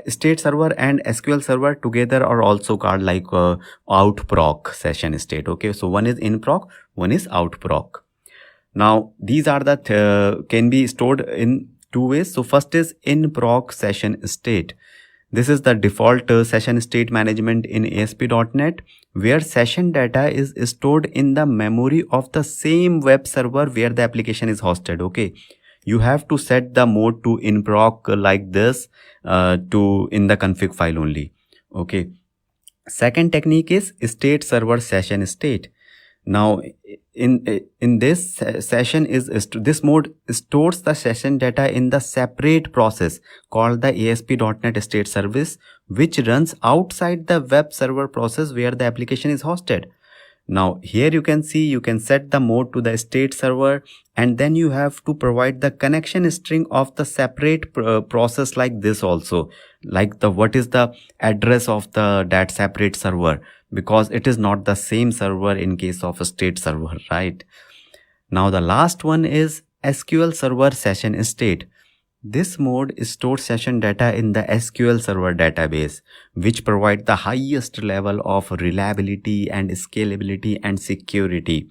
State server and SQL server together are also called like outproc session state. Okay, so one is in proc, one is outproc. Now these are the can be stored in two ways. So first is in proc session state. This is the default session state management in ASP.NET, where session data is stored in the memory of the same web server where the application is hosted. Okay, you have to set the mode to in proc like this in the config file only. Okay. Second technique is state server session state. Now in this session this mode stores the session data in the separate process called the ASP.NET state service, which runs outside the web server process where the application is hosted. Now here you can see you can set the mode to the state server, and then you have to provide the connection string of the separate process like this also, like the what is the address of that separate server, because it is not the same server in case of a state server, right? Now the last one is SQL Server Session State. This mode stores session data in the SQL Server database, which provide the highest level of reliability and scalability and security,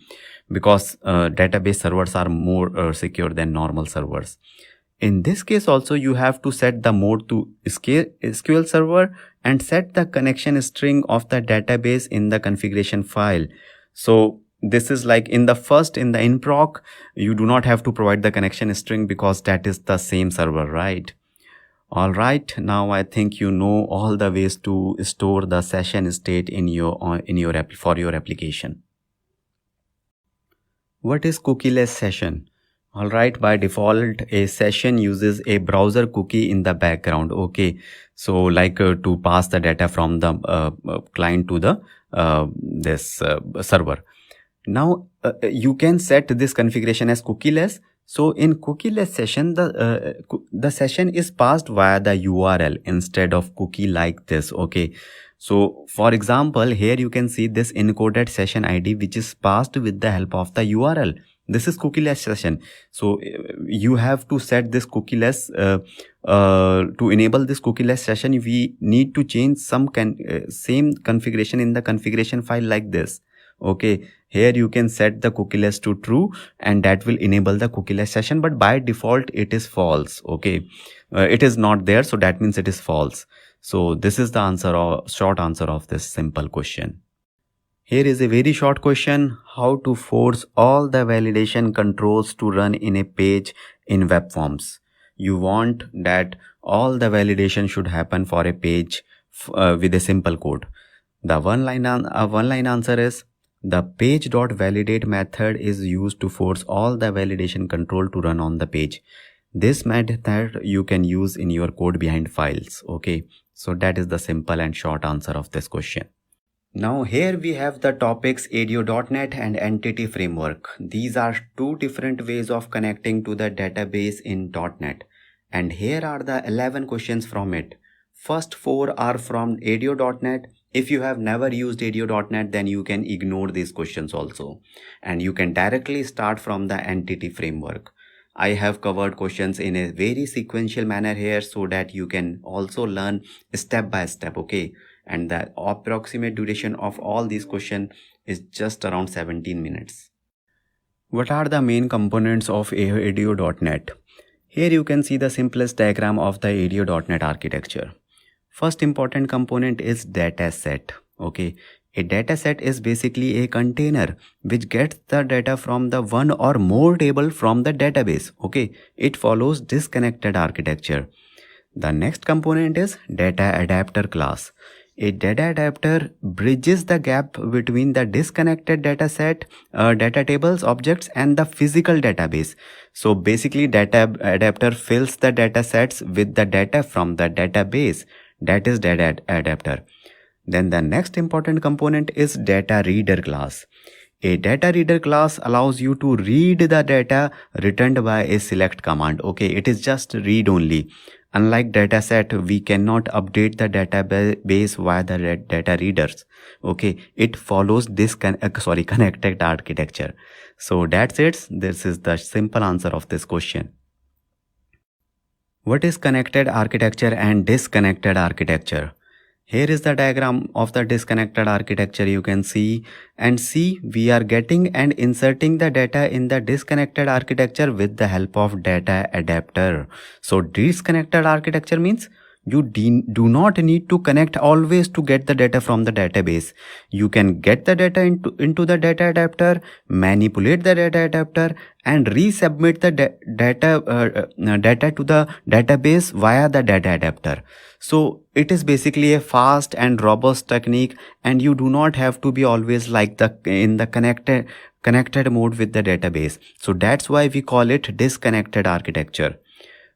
because database servers are more secure than normal servers. In this case also you have to set the mode to SQL Server and set the connection string of the database in the configuration file. So this is like in the inproc, you do not have to provide the connection string because that is the same server, right? All right, now I think you know all the ways to store the session state for your application. What is cookieless session? All right, by default a session uses a browser cookie in the background. Okay, so like to pass the data from the client to the server. Now you can set this configuration as cookieless. So in cookieless session, the session is passed via the URL instead of cookie like this. Okay, so for example, here you can see this encoded session ID which is passed with the help of the URL. This is cookieless session. So you have to set this cookieless to enable this cookieless session. We need to change some same configuration in the configuration file like this. Okay, here you can set the cookieless to true, and that will enable the cookieless session, but by default it is false. Okay, it is not there, so that means it is false. So this is the answer, or short answer of this simple question. Here is a very short question: how to force all the validation controls to run in a page in web forms. You want that all the validation should happen for a page with a simple code. The one line answer is: the page.validate method is used to force all the validation control to run on the page. This method you can use in your code behind files. Okay, so that is the simple and short answer of this question. Now here we have the topics ADO.NET and Entity Framework. These are two different ways of connecting to the database in .NET. And here are the 11 questions from it. First 4 are from ADO.NET. If you have never used ADO.NET, then you can ignore these questions also. And you can directly start from the Entity Framework. I have covered questions in a very sequential manner here so that you can also learn step by step, okay? And the approximate duration of all these questions is just around 17 minutes. What are the main components of ADO.NET? Here you can see the simplest diagram of the ADO.NET architecture. First important component is dataset. Okay, a dataset is basically a container which gets the data from the one or more table from the database. Okay, it follows disconnected architecture. The next component is data adapter class. A data adapter bridges the gap between the disconnected dataset, data tables, objects, and the physical database. So basically, data adapter fills the datasets with the data from the database. That is data adapter. Then the next important component is data reader class. A data reader class allows you to read the data returned by a select command. Okay, it is just read only. Unlike dataset, we cannot update the database via the data readers. Okay, it follows this connected architecture. So that's it. This is the simple answer of this question. What is connected architecture and disconnected architecture? Here is the diagram of the disconnected architecture. You can see we are getting and inserting the data in the disconnected architecture with the help of data adapter. So disconnected architecture means you do not need to connect always to get the data from the database. You can get the data into the data adapter, manipulate the data adapter, and resubmit the data to the database via the data adapter. So it is basically a fast and robust technique, and you do not have to be always like in the connected mode with the database. So that's why we call it disconnected architecture.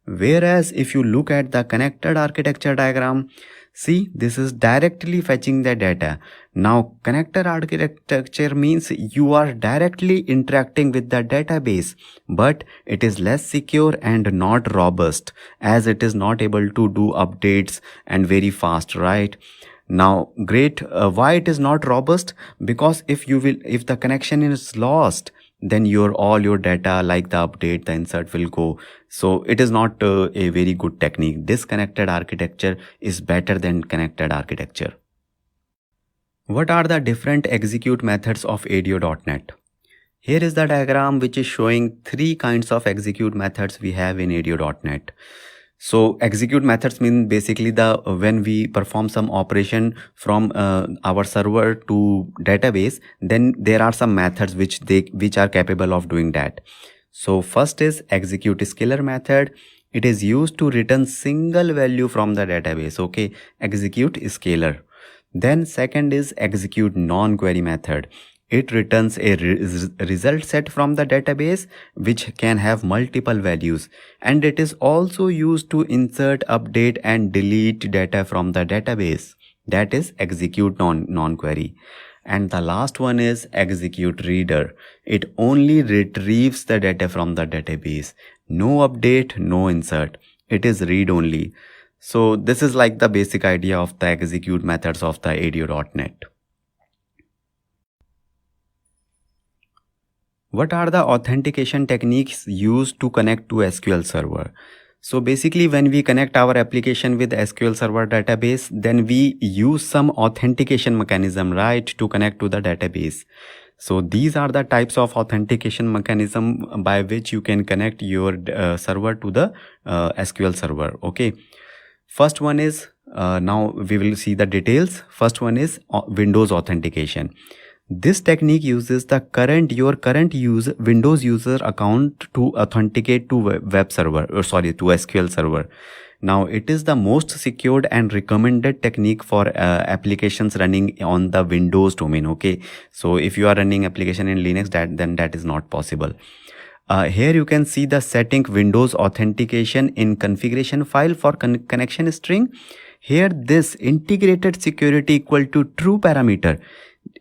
Whereas if you look at the connected architecture diagram, see, this is directly fetching the data. Now, connected architecture means you are directly interacting with the database, but it is less secure and not robust, as it is not able to do updates and very fast, right? Now, great. Why it is not robust? Because if the connection is lost, then all your data like the update, the insert will go. So it is not a very good technique. Disconnected architecture is better than connected architecture. What are the different execute methods of ADO.NET? Here is the diagram which is showing 3 kinds of execute methods we have in ADO.NET. So execute methods mean basically when we perform some operation from our server to database, then there are some methods which are capable of doing that. So first is execute scalar method. It is used to return single value from the database. Okay, execute scalar. Then second is execute non-query method. It returns a result set from the database which can have multiple values, and it is also used to insert, update and delete data from the database. That is execute non-query. And the last one is execute reader. It only retrieves the data from the database. No update, no insert. It is read only. So this is like the basic idea of the execute methods of the ADO.NET. What are the authentication techniques used to connect to SQL Server? So basically when we connect our application with SQL Server database, then we use some authentication mechanism, right, to connect to the database. So these are the types of authentication mechanism by which you can connect your server to the SQL Server. Okay. First one is, now we will see the details. First one is Windows authentication. This technique uses your current Windows user account to authenticate to to SQL Server. Now it is the most secured and recommended technique for applications running on the Windows domain. Okay, so if you are running application in Linux, then that is not possible. Here you can see the setting Windows authentication in configuration file for connection string. Here this integrated security equal to true parameter.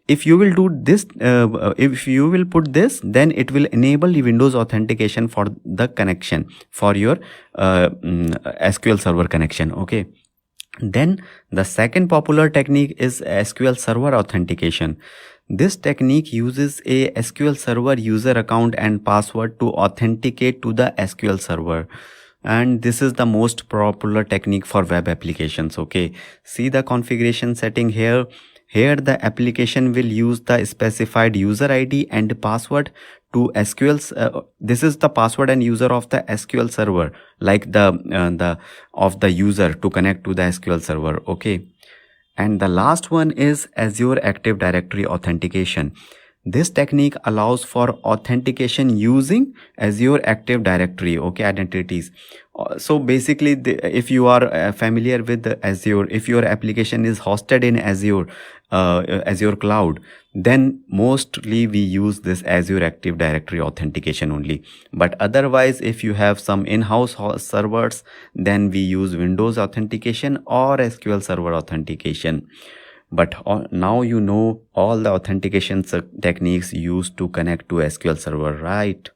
If you will do this, if you will put this, then it will enable the Windows authentication for the connection for your SQL Server connection. Okay. Then the second popular technique is SQL Server authentication. This technique uses a SQL Server user account and password to authenticate to the SQL Server. And this is the most popular technique for web applications. Okay. See the configuration setting here. Here the application will use the specified user ID and password to SQL. This is the password and user of the SQL Server, like the user to connect to the SQL Server. Okay. And the last one is Azure Active Directory authentication. This technique allows for authentication using Azure Active Directory, okay, identities. So basically, if you are familiar with Azure, if your application is hosted in Azure Cloud, then mostly we use this Azure Active Directory authentication only. But otherwise, if you have some in-house servers, then we use Windows authentication or SQL Server authentication. But now you know all the authentication techniques used to connect to SQL Server, right?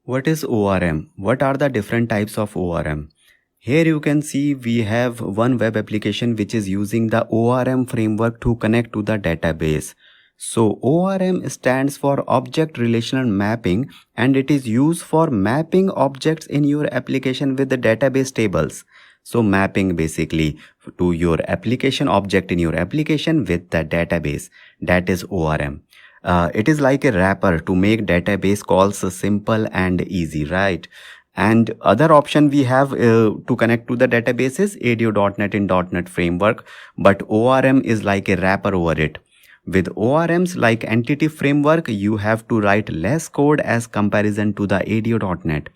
What is ORM? What are the different types of ORM? Here you can see we have one web application which is using the ORM framework to connect to the database. So ORM stands for Object Relational Mapping, and it is used for mapping objects in your application with the database tables. So mapping basically to your application object in your application with the database, that is ORM. It is like a wrapper to make database calls simple and easy, right? And other option we have to connect to the database is ADO.NET in .NET framework, but ORM is like a wrapper over it. With ORMs like Entity Framework, you have to write less code as comparison to the ADO.NET.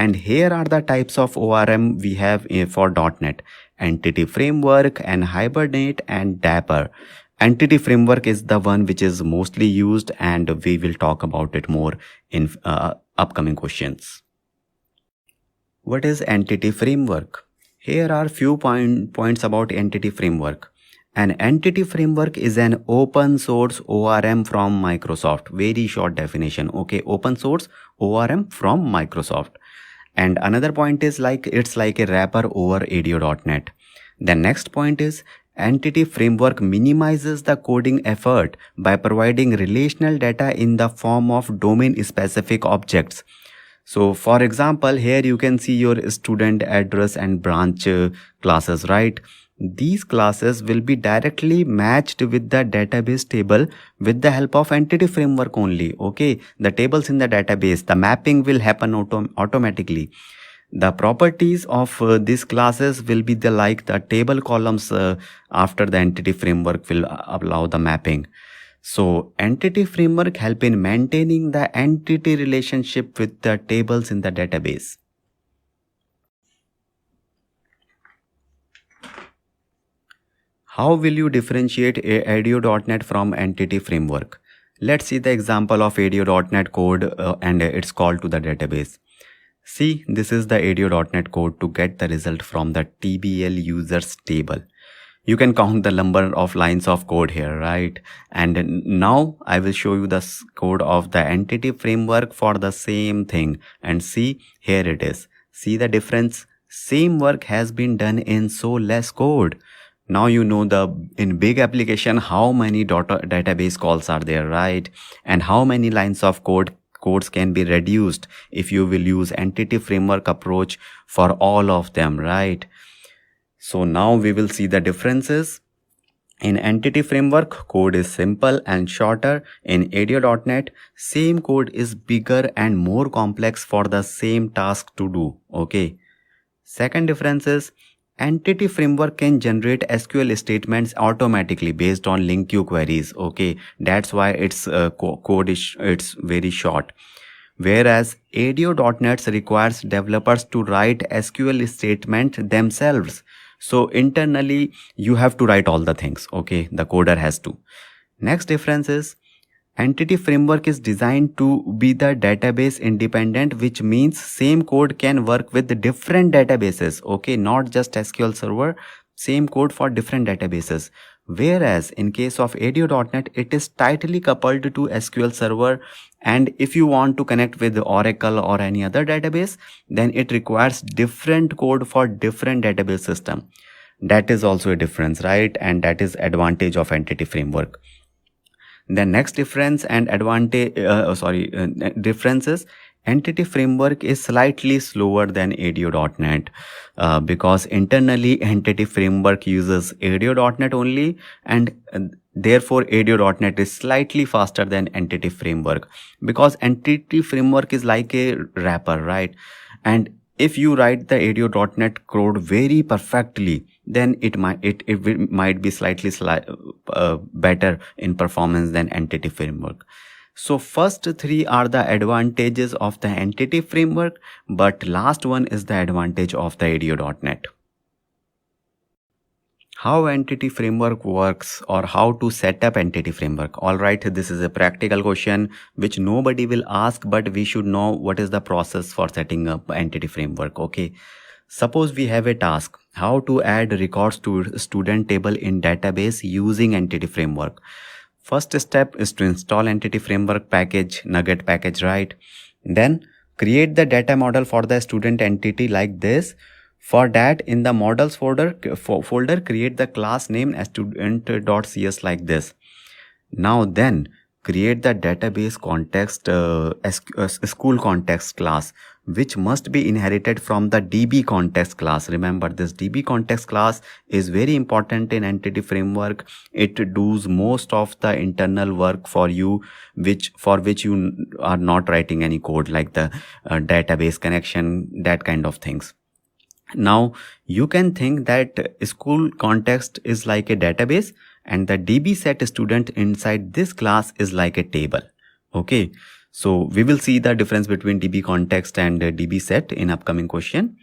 And here are the types of ORM we have for .NET: Entity Framework and Hibernate and Dapper. Entity Framework is the one which is mostly used, and we will talk about it more in upcoming questions. What is entity framework? Here are few points about entity framework. An entity framework is an open source ORM from Microsoft. Very short definition. Okay, open source ORM from Microsoft. And another point is it's like a wrapper over ADO.NET. The next point is entity framework minimizes the coding effort by providing relational data in the form of domain specific objects. So for example, here you can see your student address and branch classes, right? These classes will be directly matched with the database table with the help of entity framework only. Okay, the tables in the database, the mapping will happen automatically. The properties of these classes will be the table columns after the entity framework will allow the mapping. So entity framework help in maintaining the entity relationship with the tables in the database. How will you differentiate ADO.NET from entity framework? Let's see the example of ADO.NET code and its call to the database. See, this is the ADO.NET code to get the result from the TBL users table. You can count the number of lines of code here, right? And now I will show you the code of the entity framework for the same thing. And see, here it is. See the difference? Same work has been done in so less code. Now you know in big application how many database calls are there, right? And how many lines of codes can be reduced if you will use entity framework approach for all of them, right? So now we will see the differences. In entity framework, code is simple and shorter. In ADO.NET, same code is bigger and more complex for the same task to do. Okay. Second difference is entity framework can generate SQL statements automatically based on link queue queries. Okay, that's why its code is very short. Whereas ADO.NET requires developers to write SQL statement themselves. So internally you have to write all the things. Okay, the coder has to. Next difference is entity framework is designed to be the database independent, which means same code can work with different databases. Okay, not just SQL Server, same code for different databases. Whereas in case of ADO.NET, it is tightly coupled to SQL Server, and if you want to connect with Oracle or any other database, then it requires different code for different database system. That is also a difference, right? And that is advantage of entity framework. The next difference and difference is entity framework is slightly slower than ADO.NET because internally entity framework uses ADO.NET only, and therefore ADO.NET is slightly faster than entity framework because entity framework is like a wrapper, right? And if you write the ADO.NET code very perfectly, then it might be slightly better in performance than entity framework. So first three are the advantages of the entity framework, but last one is the advantage of the ADO.NET. How entity framework works, or how to set up entity framework. Alright, this is a practical question which nobody will ask, but we should know what is the process for setting up entity framework. Okay, suppose we have a task, how to add records to student table in database using entity framework. First step is to install entity framework package, Nugget package, right? Then create the data model for the student entity like this. For that, in the models folder, create the class name as student.cs like this. Now then create the database context, school context class, which must be inherited from the DB context class. Remember, this DB context class is very important in entity framework. It does most of the internal work for you, for which you are not writing any code, like the database connection, that kind of things. Now you can think that school context is like a database, and the DB set student inside this class is like a table. Okay, so we will see the difference between DB context and DB set in upcoming question.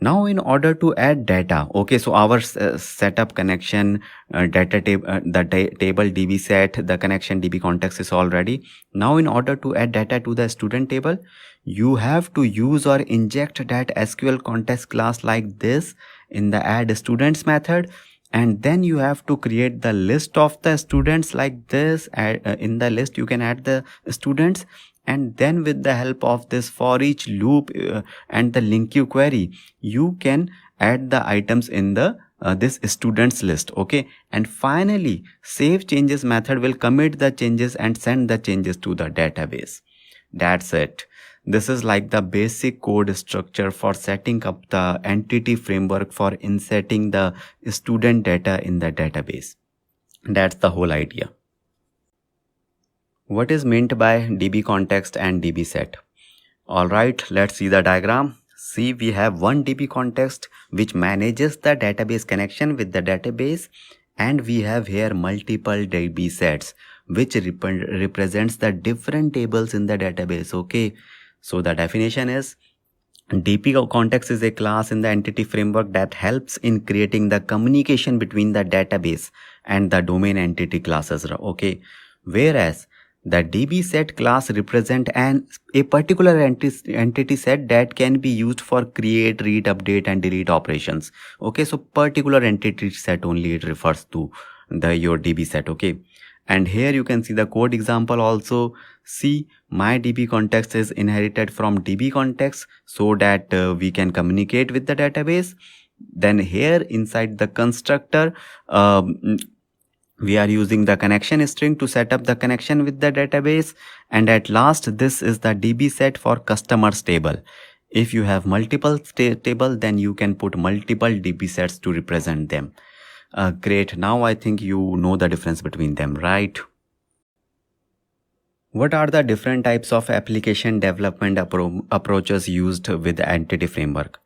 Now in order to add data, okay, so our setup connection, data table, table DB set, the connection DB context is all ready. Now in order to add data to the student table, you have to use or inject that SQL context class like this in the add students method, and then you have to create the list of the students like this. In the list you can add the students, and then with the help of this for each loop and the link queue query, you can add the items in the this students list. Okay, and finally save changes method will commit the changes and send the changes to the database. That's it. This is like the basic code structure for setting up the entity framework for inserting the student data in the database. That's the whole idea. What is meant by DB context and DB set? Alright, let's see the diagram. See, we have one DB context which manages the database connection with the database, and we have here multiple DB sets which represents the different tables in the database. Okay, so the definition is DB context is a class in the entity framework that helps in creating the communication between the database and the domain entity classes. Okay, whereas the DB set class represent a particular entity set that can be used for create, read, update and delete operations. Okay, so particular entity set only it refers to your DB set. Okay, and here you can see the code example also. See, my DB context is inherited from DB context so that we can communicate with the database. Then here inside the constructor, we are using the connection string to set up the connection with the database. And at last, this is the DB set for customers table. If you have multiple table, then you can put multiple DB sets to represent them. Great. Now I think you know the difference between them, right? What are the different types of application development approaches used with the entity framework?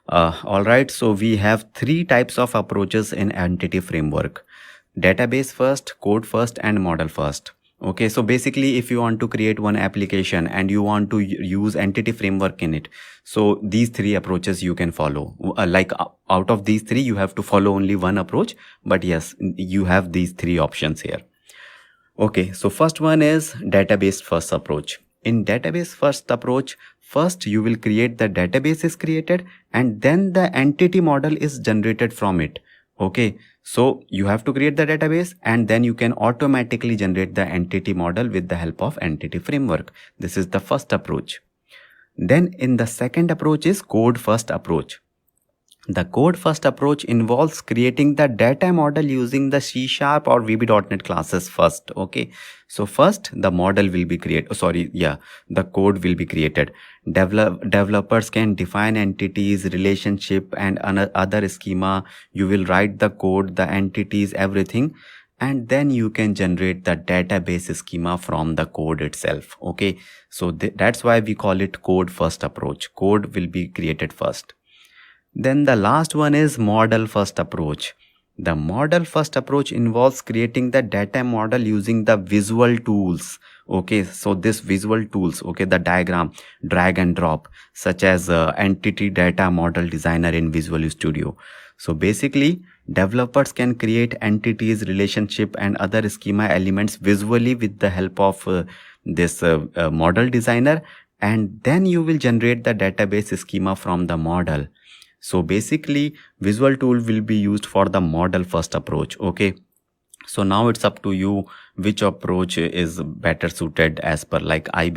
Alright, so we have three types of approaches in entity framework: database first, code first and model first. Okay, so basically if you want to create one application and you want to use entity framework in it, so these three approaches you can follow. Like out of these three you have to follow only one approach, but yes, you have these three options here. Okay, so first one is database first approach. In database first approach, first you will create the database is created and then the entity model is generated from it. Okay, so you have to create the database and then you can automatically generate the entity model with the help of entity framework. This is the first approach. Then in the second approach is code first approach. The code first approach involves creating the data model using the C# or VB.NET classes first. Okay, so first the model will be created. The code will be created. Developers can define entities, relationship and other schema. You will write the code, the entities, everything, and then you can generate the database schema from the code itself. Okay, so that's why we call it code first approach. Code will be created first. Then the last one is model first approach. The model first approach involves creating the data model using the visual tools. Okay, so this visual tools, okay, the diagram, drag and drop, such as entity data model designer in Visual Studio. So basically developers can create entities, relationship and other schema elements visually with the help of this model designer, and then you will generate the database schema from the model. So basically visual tool will be used for the model first approach. Okay, so now it's up to you which approach is better suited as per. Like I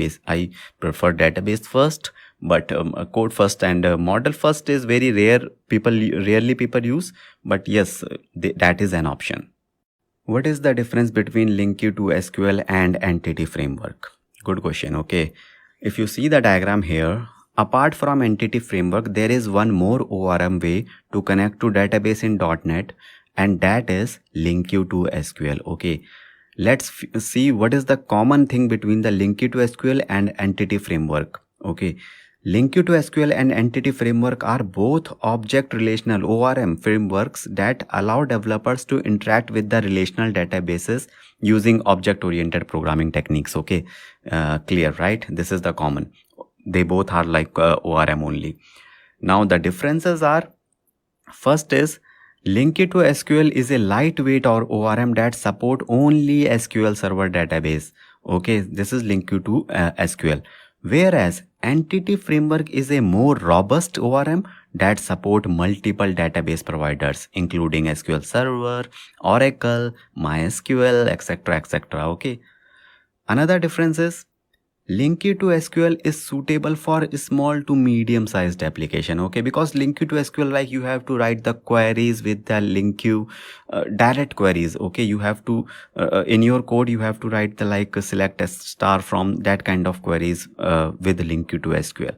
prefer database first, but code first and model first is very rare. Rarely people use, but yes, that is an option. What is the difference between link queue to SQL and entity framework? Good question. Okay, if you see the diagram here, apart from entity framework, there is one more ORM way to connect to database in .NET, and that is link queue to SQL. Okay, let's see what is the common thing between the link queue to SQL and entity framework. Okay, link queue to SQL and entity framework are both object relational ORM frameworks that allow developers to interact with the relational databases using object-oriented programming techniques. Okay, clear, right? This is the common. They both are like ORM only. Now the differences are, first is Linky to SQL is a lightweight or ORM that support only SQL Server database. Okay, this is Linky to SQL. Whereas Entity Framework is a more robust ORM that support multiple database providers, including SQL Server, Oracle, MySQL, etc. etc. Okay. Another difference is Linky to SQL is suitable for small to medium sized application. Okay, because Linky to SQL, like you have to write the queries with the Linky direct queries. Okay, you have to in your code you have to write the like select a star from that kind of queries with Linky to SQL.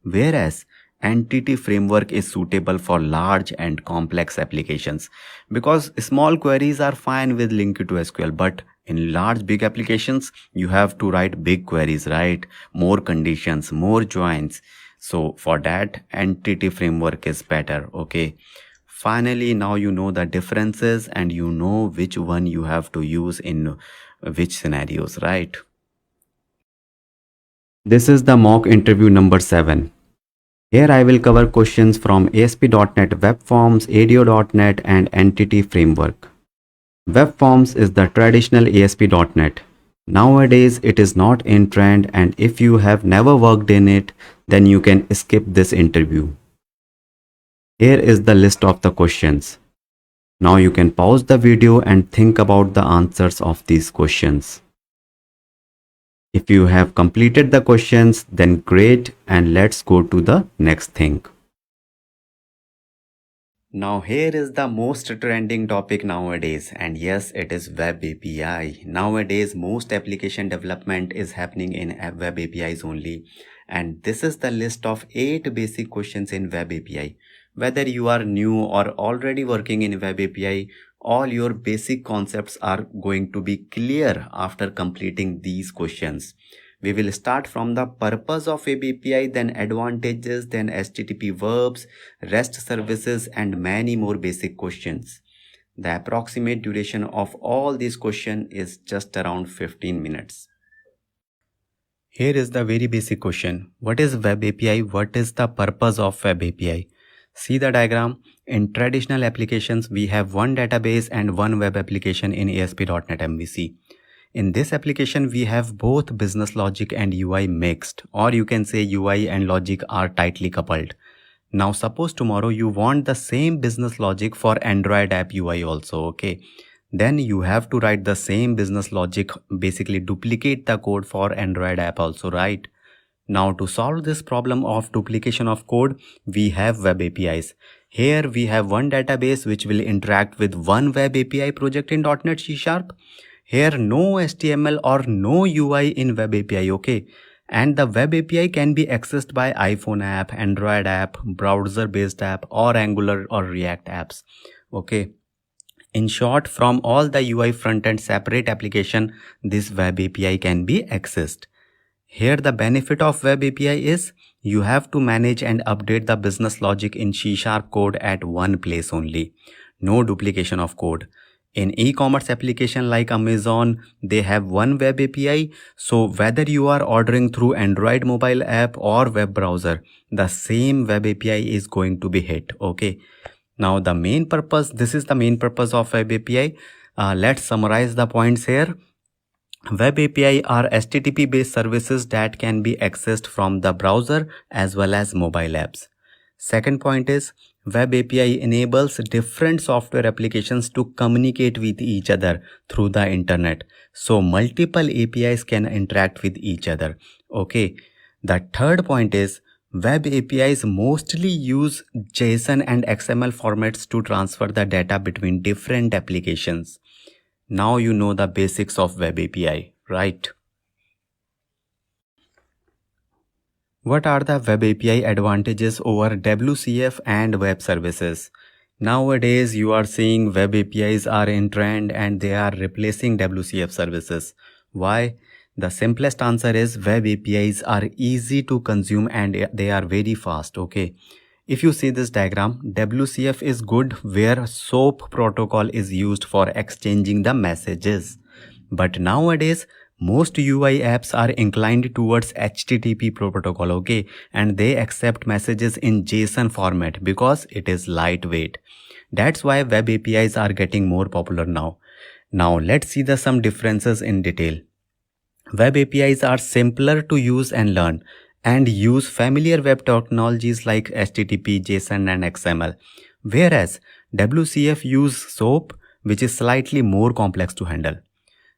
Whereas Entity Framework is suitable for large and complex applications, because small queries are fine with Linky to SQL, but in large big applications you have to write big queries, right? More conditions, more joins. So for that, Entity Framework is better. Okay, finally now you know the differences and you know which one you have to use in which scenarios, right? This is the mock interview number 7. Here I will cover questions from ASP.NET Web Forms, ADO.NET and Entity Framework. Web Forms is the traditional ASP.NET. Nowadays it is not in trend, and if you have never worked in it, then you can skip this interview. Here is the list of the questions. Now you can pause the video and think about the answers of these questions. If you have completed the questions, then great, and let's go to the next thing. Now here is the most trending topic nowadays, and yes, it is Web API. Nowadays most application development is happening in Web APIs only, and this is the list of 8 basic questions in Web API. Whether you are new or already working in Web API, all your basic concepts are going to be clear after completing these questions. We will start from the purpose of Web API, then advantages, then HTTP verbs, REST services, and many more basic questions. The approximate duration of all these questions is just around 15 minutes. Here is the very basic question. What is Web API? What is the purpose of Web API? See the diagram. In traditional applications, we have one database and one web application in ASP.NET MVC. In this application, we have both business logic and UI mixed, or you can say UI and logic are tightly coupled. Now suppose tomorrow you want the same business logic for Android app UI also, okay? Then you have to write the same business logic, basically duplicate the code for Android app also, right? Now to solve this problem of duplication of code, we have Web APIs. Here we have one database which will interact with one Web API project in .NET C#. Here no HTML or no UI in Web API, okay? And the Web API can be accessed by iPhone app, Android app, browser based app, or Angular or React apps, okay? In short, from all the UI front-end separate application, this Web API can be accessed. Here the benefit of Web API is you have to manage and update the business logic in C# code at one place only. No duplication of code. In e-commerce application like Amazon, they have one Web API. So whether you are ordering through Android mobile app or web browser, the same Web API is going to be hit, okay? Now the main purpose, this is the main purpose of Web API. Let's summarize the points here. Web API are HTTP based services that can be accessed from the browser as well as mobile apps. Second point is Web API enables different software applications to communicate with each other through the internet. So multiple APIs can interact with each other. Okay. The third point is Web APIs mostly use JSON and XML formats to transfer the data between different applications. Now you know the basics of Web API, right? What are the Web API advantages over WCF and web services? Nowadays, you are seeing Web APIs are in trend and they are replacing WCF services. Why? The simplest answer is Web APIs are easy to consume and they are very fast, okay? If you see this diagram, WCF is good where SOAP protocol is used for exchanging the messages. But nowadays, Most UI apps are inclined towards HTTP protocol, okay, and they accept messages in JSON format because it is lightweight. That's why web APIs are getting more popular now. Now let's see some differences in detail. Web APIs are simpler to use and learn and use familiar web technologies like HTTP, JSON and XML. Whereas WCF use SOAP, which is slightly more complex to handle.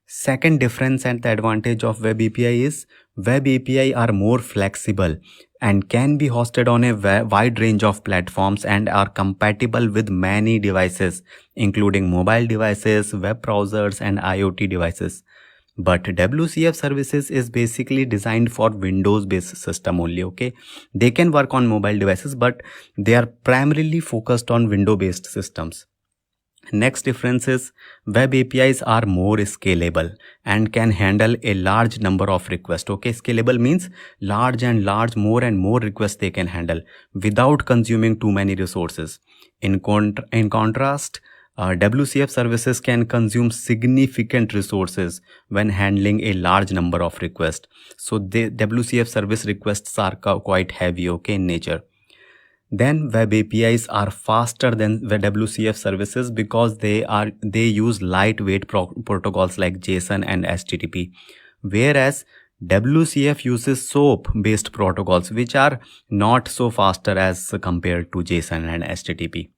Second difference and the advantage of web API is web API are more flexible and can be hosted on a wide range of platforms and are compatible with many devices, including mobile devices, web browsers and IoT devices. But WCF services is basically designed for Windows-based system only, okay? They can work on mobile devices, but they are primarily focused on Windows-based systems. Next difference is web APIs are more scalable and can handle a large number of requests, okay? Scalable means large and more requests they can handle without consuming too many resources. In contrast, WCF services can consume significant resources when handling a large number of requests. So the WCF service requests are quite heavy, okay, in nature. Then web APIs are faster than the WCF services because they use lightweight protocols like JSON and HTTP. Whereas WCF uses SOAP based protocols which are not so faster as compared to JSON and HTTP.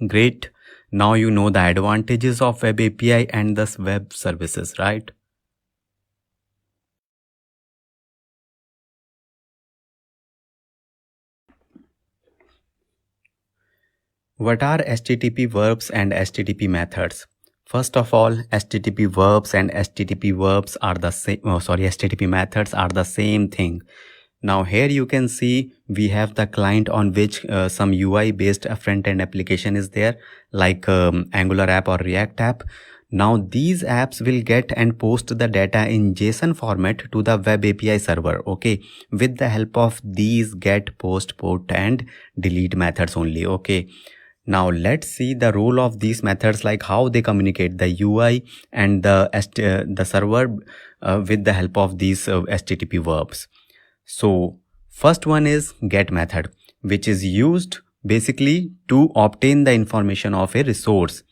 Great. Now you know the advantages of web API and thus web services, right? What are HTTP verbs and HTTP methods? First of all, HTTP verbs and HTTP verbs are the same. HTTP methods are the same thing. Now here you can see we have the client on which some UI based front-end application is there, like Angular app or React app. Now these apps will get and post the data in JSON format to the web API server, okay, with the help of these get, post, put and delete methods only, okay. Now let's see the role of these methods, like how they communicate the UI and the server with the help of these HTTP verbs. So first one is get method, which is used basically to obtain the information of a resource.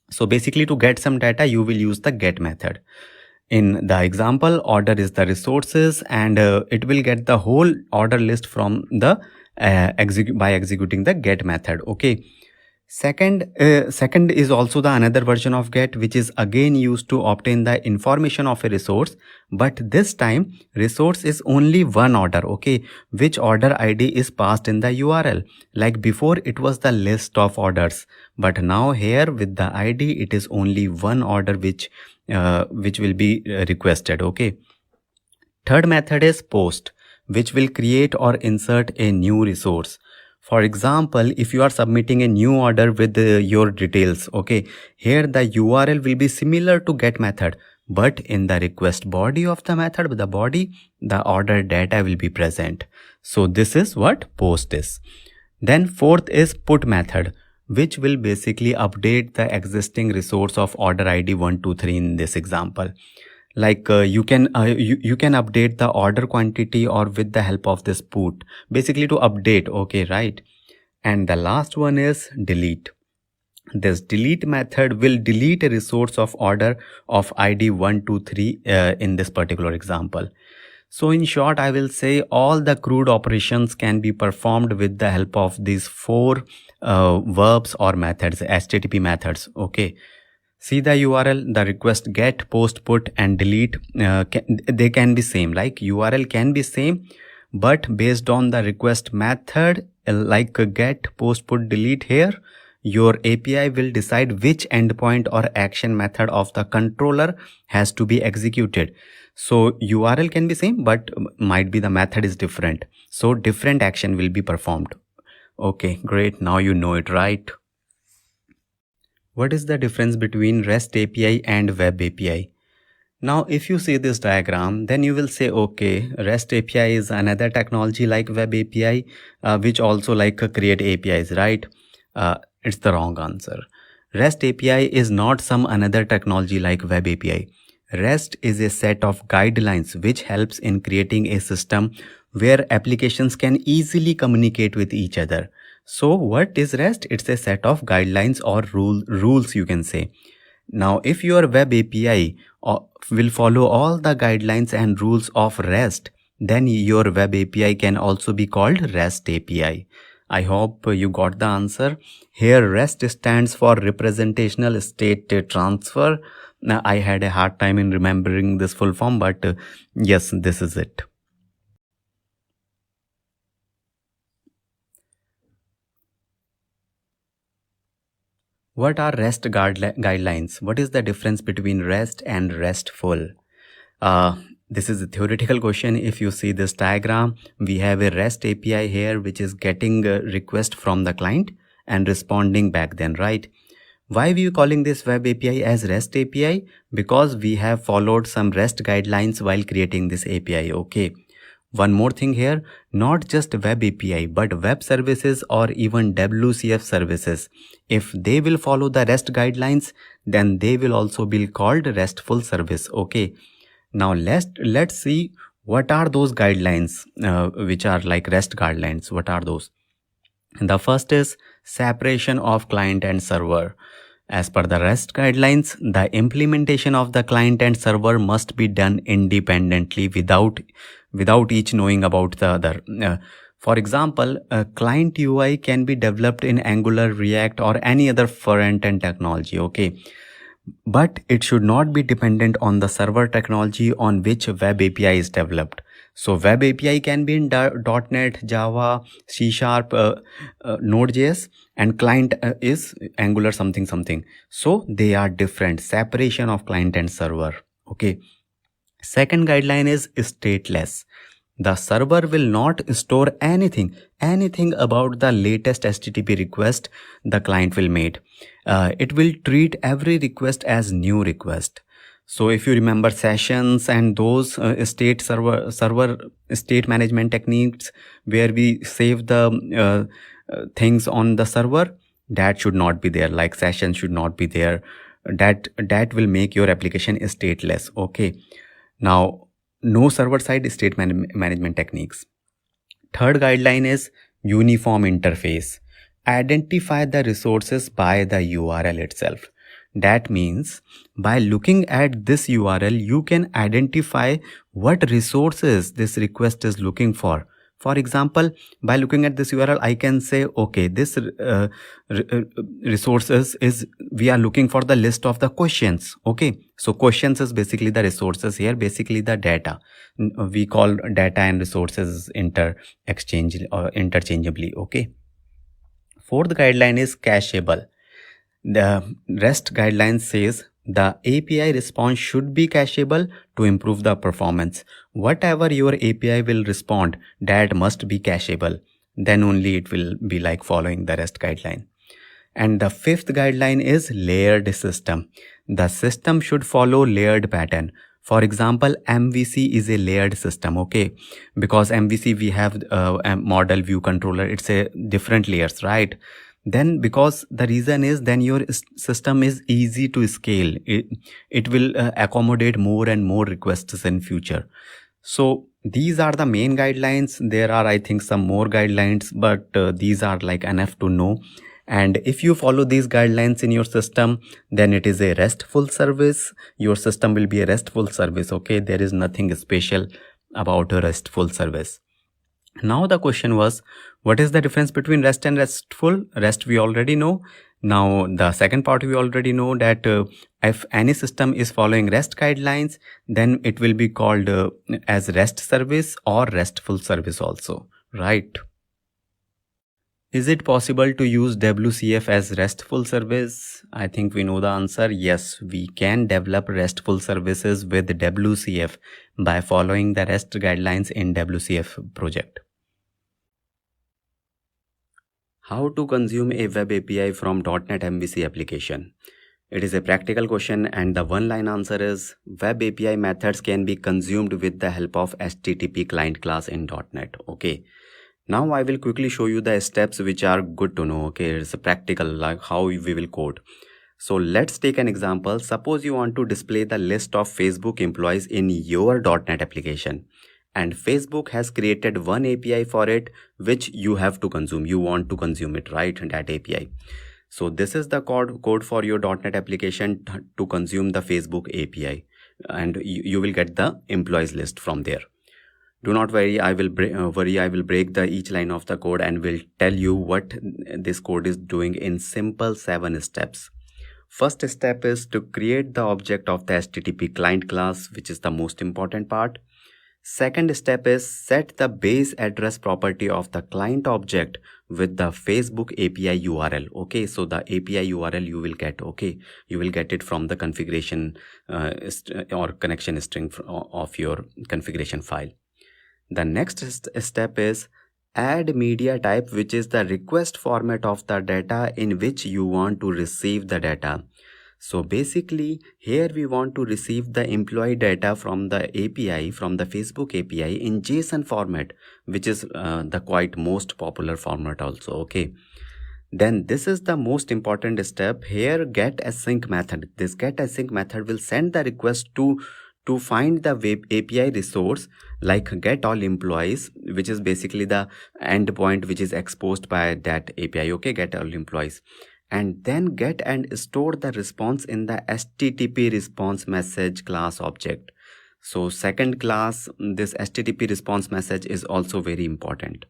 So basically to get some data, you will use the get method. In the example, order is the resources and it will get the whole order list from the by executing the get method, okay. Second is also the another version of get, which is again used to obtain the information of a resource, but this time resource is only one order, okay, which order ID is passed in the URL. Like before it was the list of orders, but now here with the ID it is only one order which will be requested, okay. Third method is post, which will create or insert a new resource. For example, if you are submitting a new order with your details, okay, here the URL will be similar to get method, but in the request body of the method, with the body, the order data will be present. So this is what post is. Then fourth is put method, which will basically update the existing resource of order ID 123 in this example. Like you can update the order quantity or with the help of this put, basically to update, okay, right. And the last one is delete. This delete method will delete a resource of order of ID 123 in this particular example. So in short, I will say all the crude operations can be performed with the help of these four verbs or methods, HTTP methods, okay. See the URL, the request get, post, put and delete, they can be same, like URL can be same, but based on the request method like get, post, put, delete, here your API will decide which endpoint or action method of the controller has to be executed. So URL can be same, but might be the method is different. So different action will be performed. Okay, great. Now you know it, right? What is the difference between REST API and Web API? Now, if you see this diagram, then you will say, okay, REST API is another technology like Web API, which also like create APIs, right? It's the wrong answer. REST API is not some another technology like Web API. REST is a set of guidelines which helps in creating a system where applications can easily communicate with each other. So what is REST? It's a set of guidelines or rules you can say. Now if your web API will follow all the guidelines and rules of REST, then your web API can also be called REST API. I hope you got the answer. Here REST stands for representational state transfer. Now I had a hard time in remembering this full form, but yes, this is it. What are REST guidelines? What is the difference between REST and RESTful? This is a theoretical question. If you see this diagram, we have a REST API here which is getting a request from the client and responding back then, right? Why we are calling this web API as REST API? Because we have followed some REST guidelines while creating this API, okay? One more thing here, not just web API, but web services or even WCF services. If they will follow the REST guidelines, then they will also be called RESTful service, okay? Now let's see what are those guidelines which are like REST guidelines. What are those? The first is separation of client and server. As per the REST guidelines, the implementation of the client and server must be done independently without each knowing about the other. For example, a client UI can be developed in Angular, React or any other front-end technology, okay? But it should not be dependent on the server technology on which web API is developed. So web API can be in .NET, Java, C#, Node.js, and client is Angular something. So they are different. Separation of client and server. Okay. Second guideline is stateless. The server will not store anything about the latest HTTP request the client will make. It will treat every request as new request. So if you remember sessions and those server state management techniques where we save the things on the server, that should not be there. Like sessions should not be there. That will make your application stateless. Okay. Now, no server-side state management techniques. Third guideline is uniform interface. Identify the resources by the URL itself. That means by looking at this URL, you can identify what resources this request is looking for. For example, by looking at this URL, I can say, okay, this resources is, we are looking for the list of the questions. Okay. So questions is basically the resources here, basically the data. We call data and resources interchangeably. Okay. Fourth guideline is cacheable. The REST guideline says the API response should be cacheable to improve the performance. Whatever your API will respond, that must be cacheable. Then only it will be like following the REST guideline. And the fifth guideline is layered system. The system should follow layered pattern. For example, MVC is a layered system, okay? Because MVC we have a model view controller. It's a different layers, right? Then because the reason is then your system is easy to scale. It will accommodate more and more requests in future. So these are the main guidelines. There are, I think, some more guidelines, but these are like enough to know. And if you follow these guidelines in your system, then it is a RESTful service. Your system will be a RESTful service. Okay, there is nothing special about a RESTful service. Now the question was, what is the difference between REST and RESTful? REST we already know. Now the second part we already know that if any system is following REST guidelines, then it will be called as REST service or RESTful service also, right? Is it possible to use WCF as RESTful service? I think we know the answer. Yes, we can develop RESTful services with WCF by following the REST guidelines in WCF project. How to consume a web API from .NET MVC application? It is a practical question and the one-line answer is web API methods can be consumed with the help of HTTP client class in .NET. Okay. Now I will quickly show you the steps which are good to know. Okay, it's a practical, like how we will code. So let's take an example. Suppose you want to display the list of Facebook employees in your .NET application, and Facebook has created one API for it, which you have to consume. You want to consume it, right? That API. So this is the code for your .NET application to consume the Facebook API, and you will get the employees list from there. Do not worry, I will break each line of the code and will tell you what this code is doing in simple 7 steps. First step is to create the object of the HTTP client class, which is the most important part. Second step is set the base address property of the client object with the Facebook API URL. Okay, so the API URL you will get, okay, you will get it from the configuration or connection string of your configuration file. The next step is add media type, which is the request format of the data in which you want to receive the data. So basically here we want to receive the employee data from the API, from the Facebook API in JSON format, which is the quite most popular format also. Okay, then this is the most important step here, get async method. This get async method will send the request to find the web API resource like get all employees, which is basically the endpoint which is exposed by that API. Okay, get all employees, and then get and store the response in the HTTP response message class object. So second class, this HTTP response message is also very important.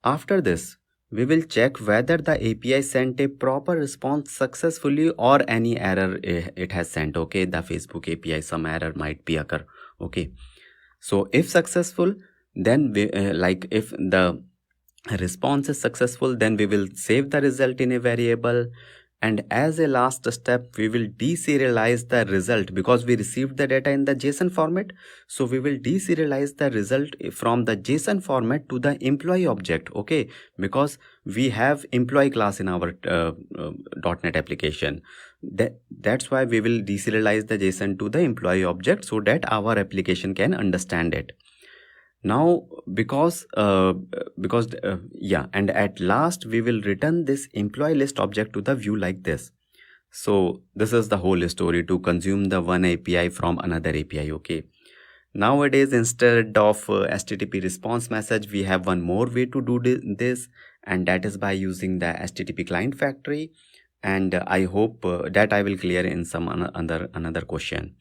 After this, we will check whether the API sent a proper response successfully or any error it has sent. Okay, the Facebook API, some error might be occur. Okay, so if successful, then we like if the response is successful, then we will save the result in a variable, and as a last step we will deserialize the result because we received the data in the JSON format. So we will deserialize the result from the JSON format to the employee object. Okay, because we have employee class in our .NET application. That's why we will deserialize the JSON to the employee object so that our application can understand it. Now and at last we will return this employee list object to the view like this. So this is the whole story to consume the one API from another API. Okay, nowadays instead of HTTP response message, we have one more way to do this, and that is by using the HTTP client factory, and I hope that I will clear in some another question.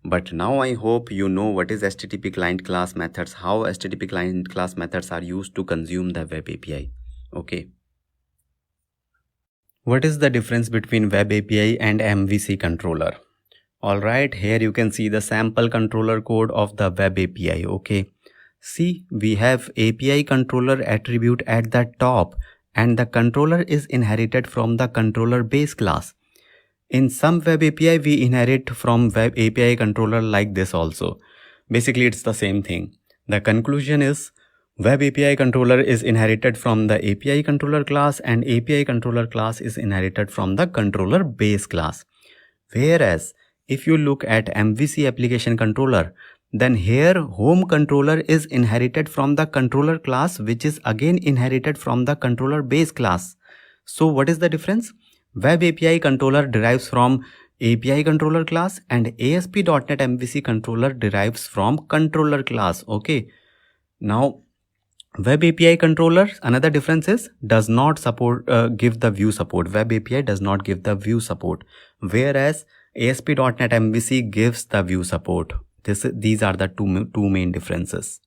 But now I hope you know what is HTTP client class methods, how HTTP client class methods are used to consume the web API. Okay. What is the difference between web API and MVC controller? Alright, here you can see the sample controller code of the web API. Okay. See, we have API controller attribute at the top, and the controller is inherited from the controller base class. In some web API, we inherit from web API controller like this also. Basically, it's the same thing. The conclusion is web API controller is inherited from the API controller class, and API controller class is inherited from the controller base class. Whereas, if you look at MVC application controller, then here home controller is inherited from the controller class, which is again inherited from the controller base class. So what is the difference? Web API controller derives from API controller class, and ASP.NET MVC controller derives from controller class. Okay. Now, Web API controller, another difference is does not support give the view support. Web API does not give the view support, whereas ASP.NET MVC gives the view support. These are the two main differences.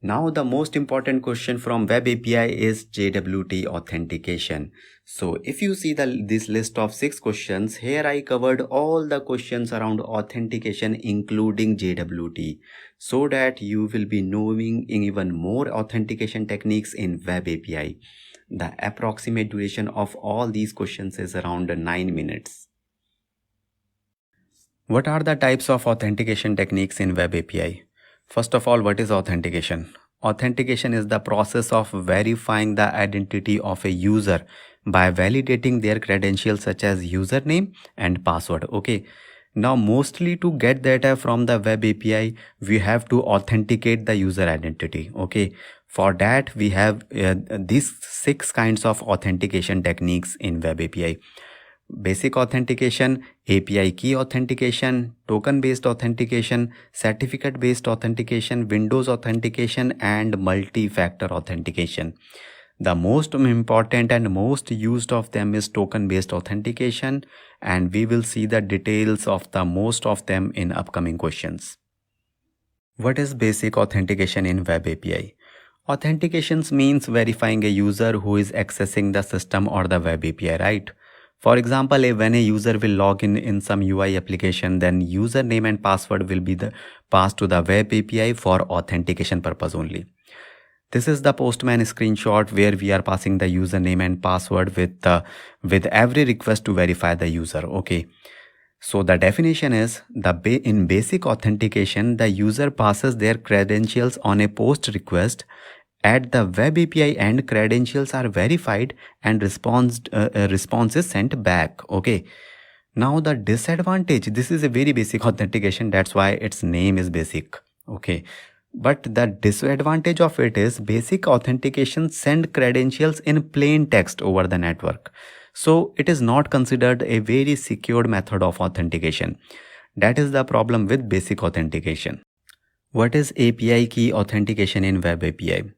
Now the most important question from Web API is JWT authentication. So if you see this list of 6 questions, here I covered all the questions around authentication including JWT, so that you will be knowing even more authentication techniques in Web API. The approximate duration of all these questions is around 9 minutes. What are the types of authentication techniques in Web API? First of all, what is authentication? Authentication is the process of verifying the identity of a user by validating their credentials such as username and password. Okay. Now mostly to get data from the web API, we have to authenticate the user identity. Okay, for that we have these 6 kinds of authentication techniques in web API. Basic authentication, API key authentication, token based authentication, certificate based authentication, Windows authentication, and multi-factor authentication. The most important and most used of them is token based authentication, and we will see the details of the most of them in upcoming questions. What is basic authentication in web API? Authentications means verifying a user who is accessing the system or the web API, right? For example, when a user will log in some UI application, then username and password will be passed to the web API for authentication purpose only. This is the Postman screenshot where we are passing the username and password with every request to verify the user. Okay. So the definition is in basic authentication, the user passes their credentials on a post request. At the web API end, credentials are verified and response is sent back. Okay. Now the disadvantage, this is a very basic authentication. That's why its name is basic. Okay. But the disadvantage of it is basic authentication send credentials in plain text over the network. So it is not considered a very secured method of authentication. That is the problem with basic authentication. What is API key authentication in web API?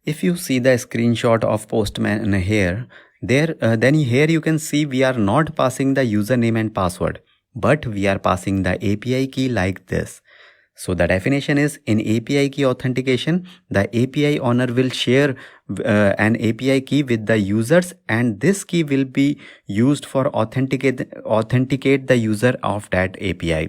If you see the screenshot of Postman here, then here you can see we are not passing the username and password, but we are passing the API key like this. So the definition is in API key authentication, the API owner will share an API key with the users, and this key will be used for authenticate the user of that API.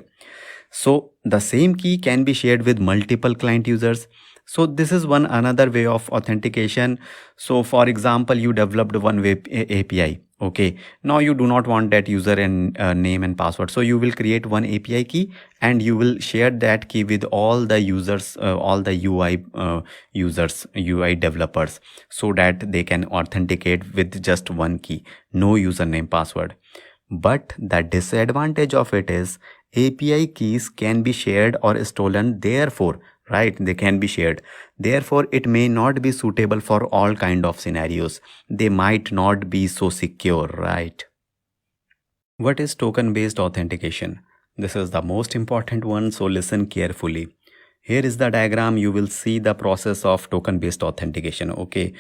So the same key can be shared with multiple client users. So this is another way of authentication. So for example, you developed one web API. Okay, now you do not want that user and name and password. So you will create one API key and you will share that key with all the users, all the UI users, UI developers, so that they can authenticate with just one key, no username, password. But the disadvantage of it is API keys can be shared or stolen. Therefore, right, they can be shared. Therefore, it may not be suitable for all kind of scenarios. They might not be so secure, right? What is token based authentication? This is the most important one, so listen carefully. Here is the diagram. You will see the process of token based authentication. Okay,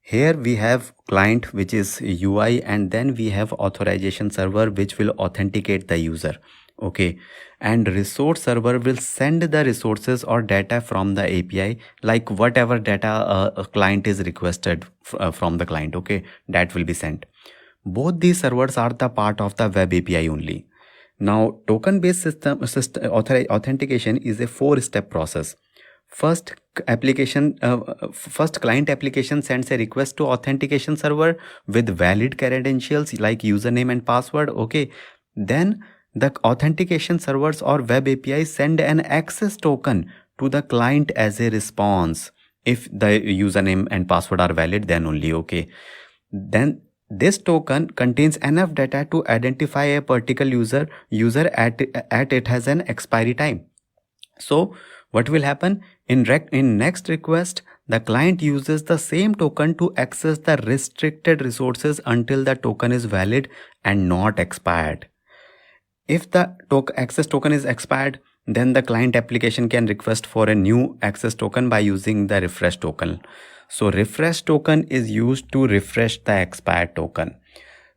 here we have client, which is UI, and then we have authorization server, which will authenticate the user. Okay, and resource server will send the resources or data from the API, like whatever data a client is requested from the client. Okay, that will be sent. Both these servers are the part of the web API only. Now token based authentication is a 4-step process. First, client application sends a request to authentication server with valid credentials like username and password. Okay, then the authentication servers or web API send an access token to the client as a response. If the username and password are valid, then only. Okay, then this token contains enough data to identify a particular user at it has an expiry time. So what will happen in next request, the client uses the same token to access the restricted resources until the token is valid and not expired. If the access token is expired, then the client application can request for a new access token by using the refresh token. So refresh token is used to refresh the expired token.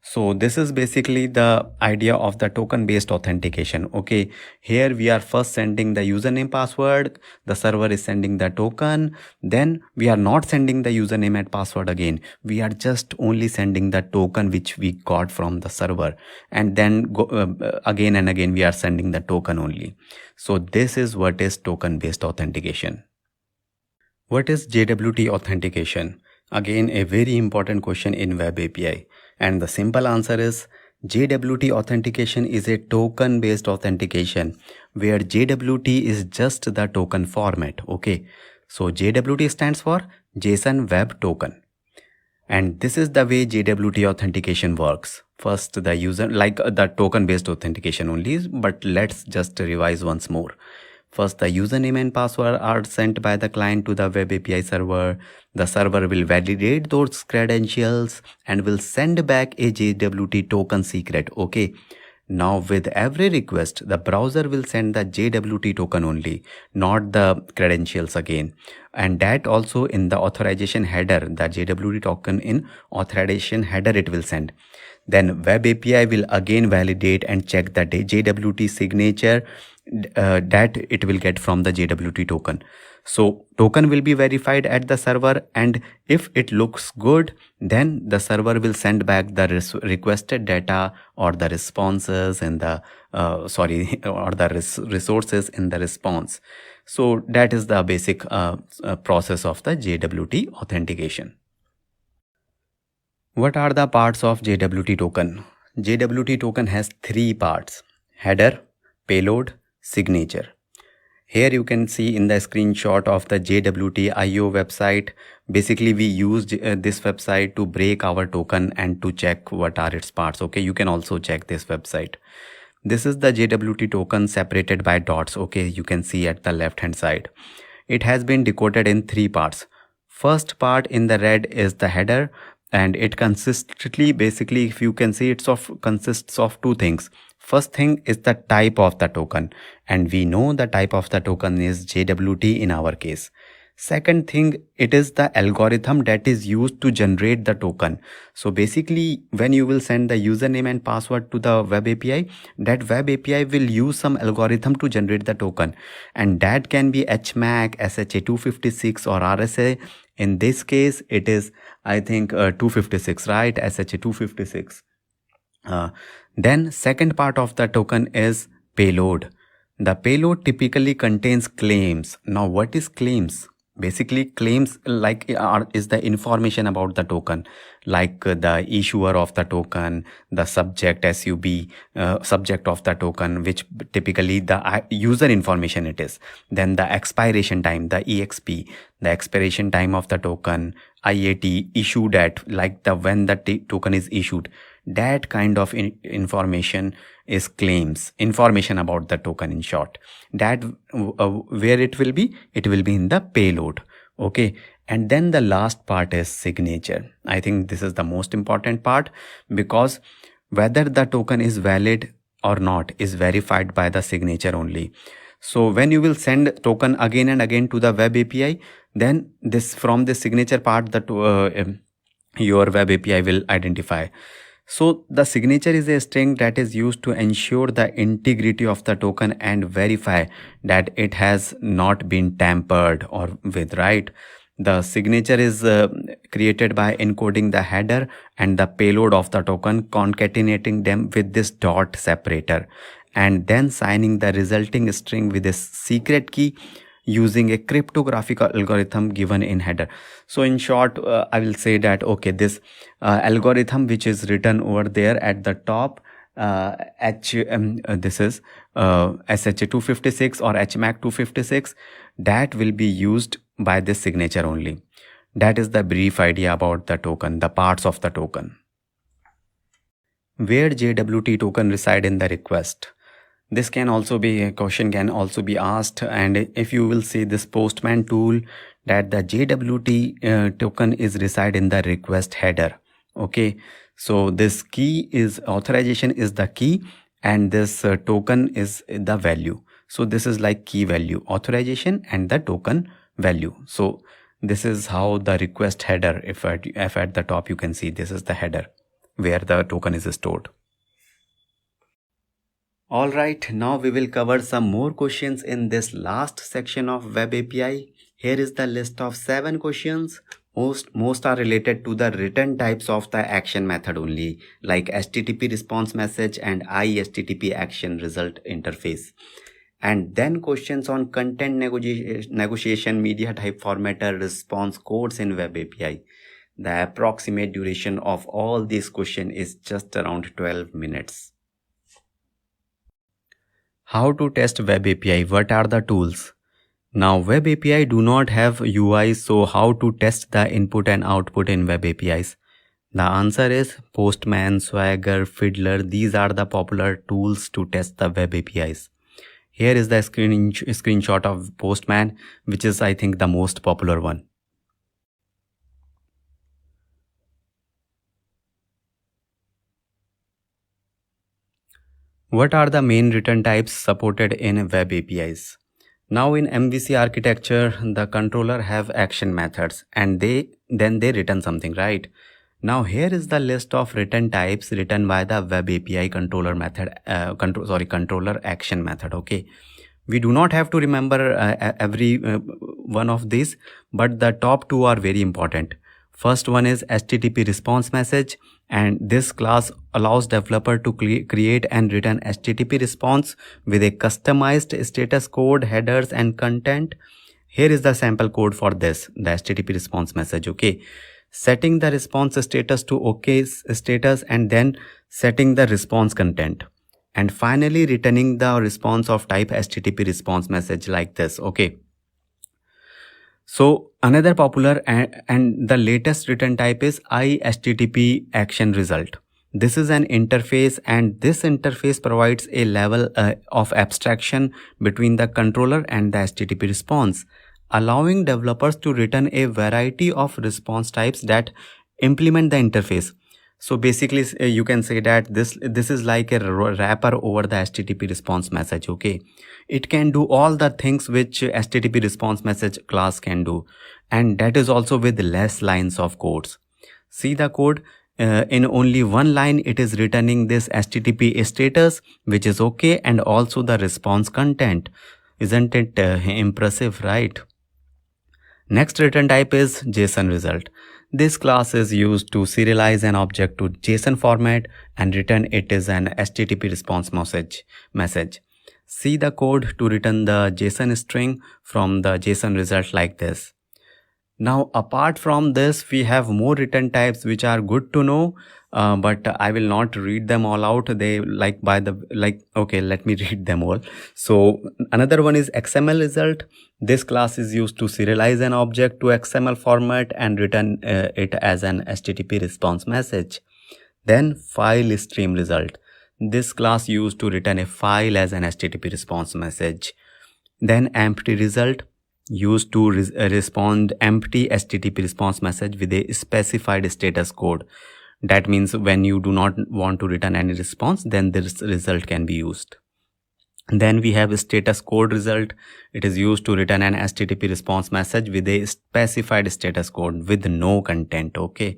So this is basically the idea of the token based authentication. Okay, here we are first sending the username password, the server is sending the token, then we are not sending the username and password again, we are just only sending the token which we got from the server, and then again and again we are sending the token only. So this is what is token based authentication. What is JWT authentication? Again, a very important question in web API. And the simple answer is JWT authentication is a token based authentication where JWT is just the token format. Okay, so JWT stands for JSON Web Token. And this is the way JWT authentication works. First, the user, like the token based authentication only, but let's just revise once more. First, the username and password are sent by the client to the web API server. The server will validate those credentials and will send back a JWT token secret. Okay. Now with every request, the browser will send the JWT token only, not the credentials again. And that also in the authorization header, the JWT token in authorization header it will send. Then web API will again validate and check the JWT signature that it will get from the JWT token. So token will be verified at the server, and if it looks good, then the server will send back the requested data or the responses in the resources in the response. So that is the basic process of the JWT authentication. What are the parts of JWT token? JWT token has 3 parts: header, payload, signature. Here you can see in the screenshot of the JWT.io website. Basically we used this website to break our token and to check what are its parts. Okay, you can also check this website. This is the JWT token separated by dots. Okay, you can see at the left hand side. It has been decoded in 3 parts. First part in the red is the header, and it consistently, basically if you can see, consists of 2 things. First thing is the type of the token, and we know the type of the token is JWT in our case. Second thing, it is the algorithm that is used to generate the token. So basically when you will send the username and password to the web API, that web API will use some algorithm to generate the token, and that can be HMAC, SHA-256 or RSA. In this case it is, I think, 256, right? SHA-256. Then second part of the token is payload. The payload typically contains claims. Now what is claims? Basically claims is the information about the token, like the issuer of the token, the subject SUB, subject of the token, which typically the user information it is. Then the expiration time, the EXP, the expiration time of the token, IAT, issue date, like the when the token is issued. That kind of information is claims, information about the token in short. That where it will be in the payload. Okay, and then the last part is signature. I think this is the most important part, because whether the token is valid or not is verified by the signature only. So when you will send token again and again to the web API, then this from the signature part that your web API will identify. So the signature is a string that is used to ensure the integrity of the token and verify that it has not been tampered or with, right? The signature is created by encoding the header and the payload of the token, concatenating them with this dot separator, and then signing the resulting string with a secret key using a cryptographic algorithm given in header. So in short, I will say that, okay, this algorithm which is written over there at the top, this is SHA-256 or HMAC-256, that will be used by this signature only. That is the brief idea about the token, the parts of the token. Where JWT token reside in the request? This can also be a question, can also be asked, and if you will see this Postman tool, that the JWT token is reside in the request header. Okay, so this key is authorization is the key, and this token is the value. So this is like key value, authorization and the token value. So this is how the request header, if at the top you can see, this is the header where the token is stored. Alright, now we will cover some more questions in this last section of Web API. Here is the list of 7 questions. Most are related to the written types of the action method only, like HTTP response message and iHTTP action result interface. And then questions on content negotiation, media type formatter, response codes in Web API. The approximate duration of all these questions is just around 12 minutes. How to test Web API? What are the tools? Now Web API do not have UI, so how to test the input and output in Web APIs? The answer is Postman, Swagger, Fiddler. These are the popular tools to test the web APIs. Here is the screenshot of Postman, which is, I think, the most popular one. What are the main return types supported in web APIs? Now in MVC architecture, the controller have action methods and then they return something, right? Now here is the list of return types written by the web API controller method, controller action method. Okay, we do not have to remember every one of these, but the top two are very important. First one is HTTP response message, and this class allows developer to create and return HTTP response with a customized status code, headers and content. Here is the sample code for this, the HTTP response message. Okay, setting the response status to OK status and then setting the response content, and finally returning the response of type HTTP response message like this. Okay, so another popular and the latest return type is HTTP action result. This is an interface, and this interface provides a level of abstraction between the controller and the HTTP response, allowing developers to return a variety of response types that implement the interface. So basically you can say that this is like a wrapper over the HTTP response message. Okay, it can do all the things which HTTP response message class can do, and that is also with less lines of codes. See the code, in only one line it is returning this HTTP status, which is okay, and also the response content. Isn't it impressive, right? Next return type is JSON result. This class is used to serialize an object to JSON format and return it as an HTTP response message. See the code to return the JSON string from the JSON result like this. Now apart from this, we have more return types which are good to know, but I will not read them all out. They okay, let me read them all. So another one is XML result. This class is used to serialize an object to XML format and return it as an HTTP response message. Then file stream result. This class used to return a file as an HTTP response message. Then empty result, used to respond empty HTTP response message with a specified status code. That means when you do not want to return any response, then this result can be used. Then we have a status code result. It is used to return an HTTP response message with a specified status code with no content. Okay.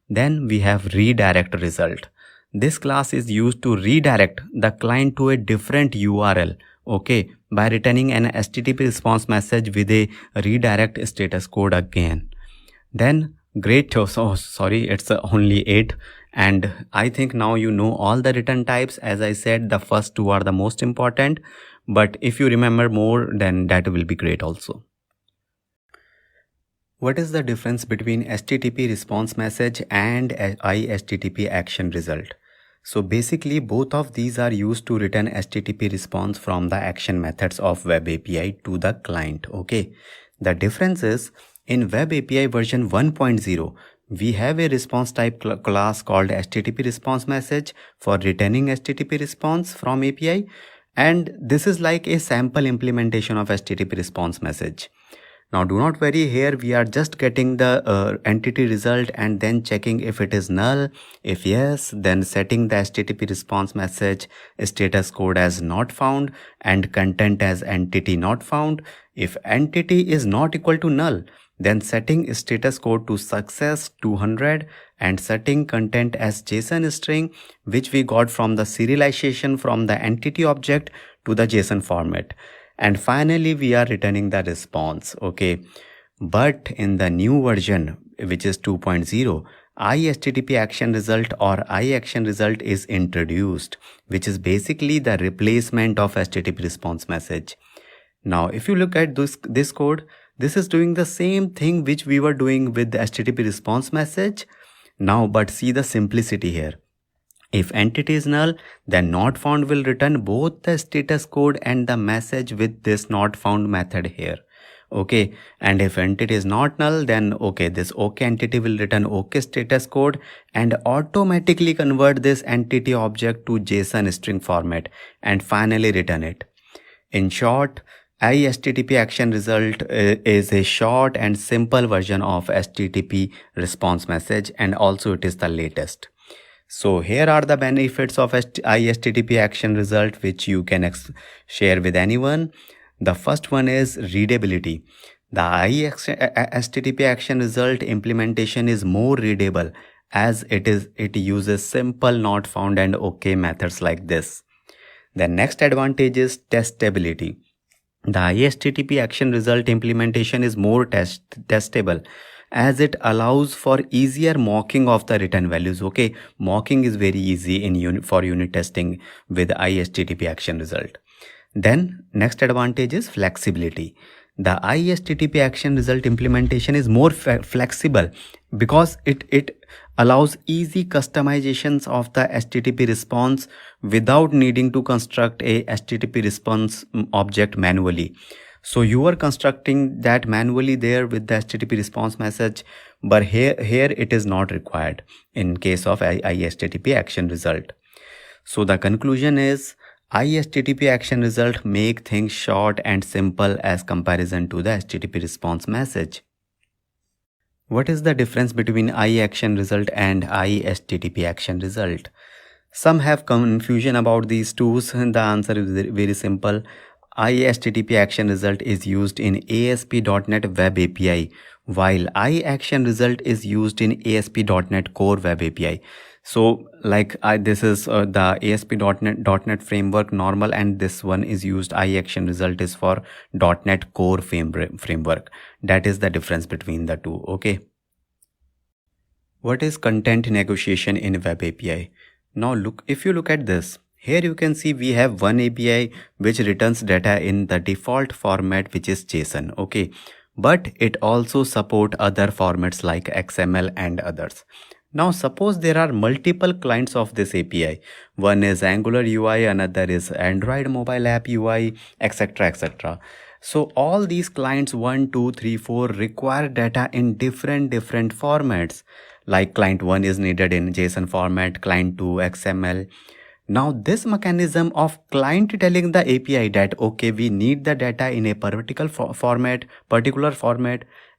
Then we have redirect result. This class is used to redirect the client to a different URL. Okay, by returning an HTTP response message with a redirect status code again. Then it's only 8, and I think now you know all the return types. As I said, the first two are the most important, but if you remember more, then that will be great also. What is the difference between HTTP response message and HTTP action result? So basically both of these are used to return HTTP response from the action methods of web API to the client. Okay, the difference is in web API version 1.0 we have a response type class called HTTP response message for returning HTTP response from API, and this is like a sample implementation of HTTP response message. Now do not worry, here we are just getting the entity result and then checking if it is null. If yes, then setting the HTTP response message status code as not found and content as entity not found. If entity is not equal to null, then setting status code to success 200 and setting content as JSON string, which we got from the serialization from the entity object to the JSON format. And finally we are returning the response. Okay, but in the new version, which is 2.0, HTTP action result or action result is introduced, which is basically the replacement of HTTP response message. Now if you look at this code, this is doing the same thing which we were doing with the HTTP response message now, but see the simplicity here. If entity is null, then not found will return both the status code and the message with this not found method here. Okay, and if entity is not null, then okay, this OK entity will return OK status code and automatically convert this entity object to JSON string format and finally return it. In short, HTTP action result is a short and simple version of HTTP response message, and also it is the latest. So here are the benefits of HTTP action result, which you can share with anyone. The first one is readability. The HTTP action result implementation is more readable as it uses simple not found and OK methods like this. The next advantage is testability. The HTTP action result implementation is more testable as it allows for easier mocking of the return values. Okay, mocking is very easy in for unit testing with HTTP action result. Then next advantage is flexibility. The HTTP action result implementation is more flexible because it allows easy customizations of the HTTP response without needing to construct a HTTP response object manually. So you are constructing that manually there with the HTTP response message, but here it is not required in case of HTTP action result. So the conclusion is HTTP action result make things short and simple as comparison to the HTTP response message. What is the difference between action result and HTTP action result? Some have confusion about these two. The answer is very simple. HTTP action result is used in ASP.NET Web API, while action result is used in ASP.NET Core Web API. So like this is the ASP.NET framework normal, and this one is used, action result is for .NET Core framework. That is the difference between the two. Okay. What is content negotiation in Web API? Now look, if you look at this, here you can see we have one API which returns data in the default format, which is JSON. Okay, but it also support other formats like XML and others. Now suppose there are multiple clients of this API. One is Angular UI, another is Android mobile app UI, etc, etc. So all these clients 1, 2, 3, 4 require data in different formats. Like client 1 is needed in JSON format, client 2 XML. Now this mechanism of client telling the API that okay, we need the data in a particular format,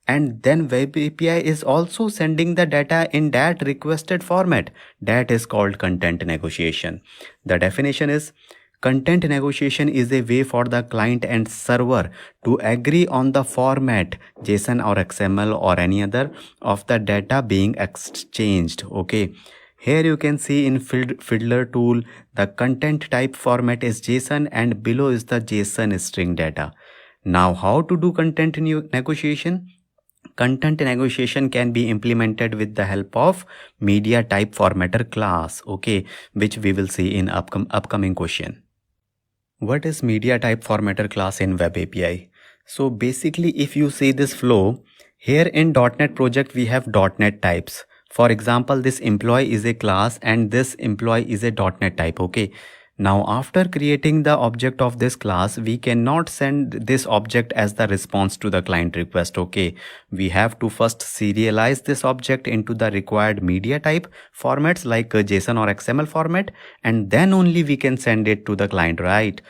and then Web API is also sending the data in that requested format. That is called content negotiation. The definition is, content negotiation is a way for the client and server to agree on the format, JSON or XML or any other, of the data being exchanged. Okay. Here you can see in Fiddler tool, the content type format is JSON and below is the JSON string data. Now how to do content negotiation? Content negotiation can be implemented with the help of media type formatter class, okay, which we will see in upcoming question. What is media type formatter class in Web API? So basically, if you see this flow, here in .NET project we have .NET types. For example, this employee is a class and this employee is a .NET type. Okay. Now after creating the object of this class, we cannot send this object as the response to the client request. Okay. We have to first serialize this object into the required media type formats like JSON or XML format, and then only we can send it to the client, right?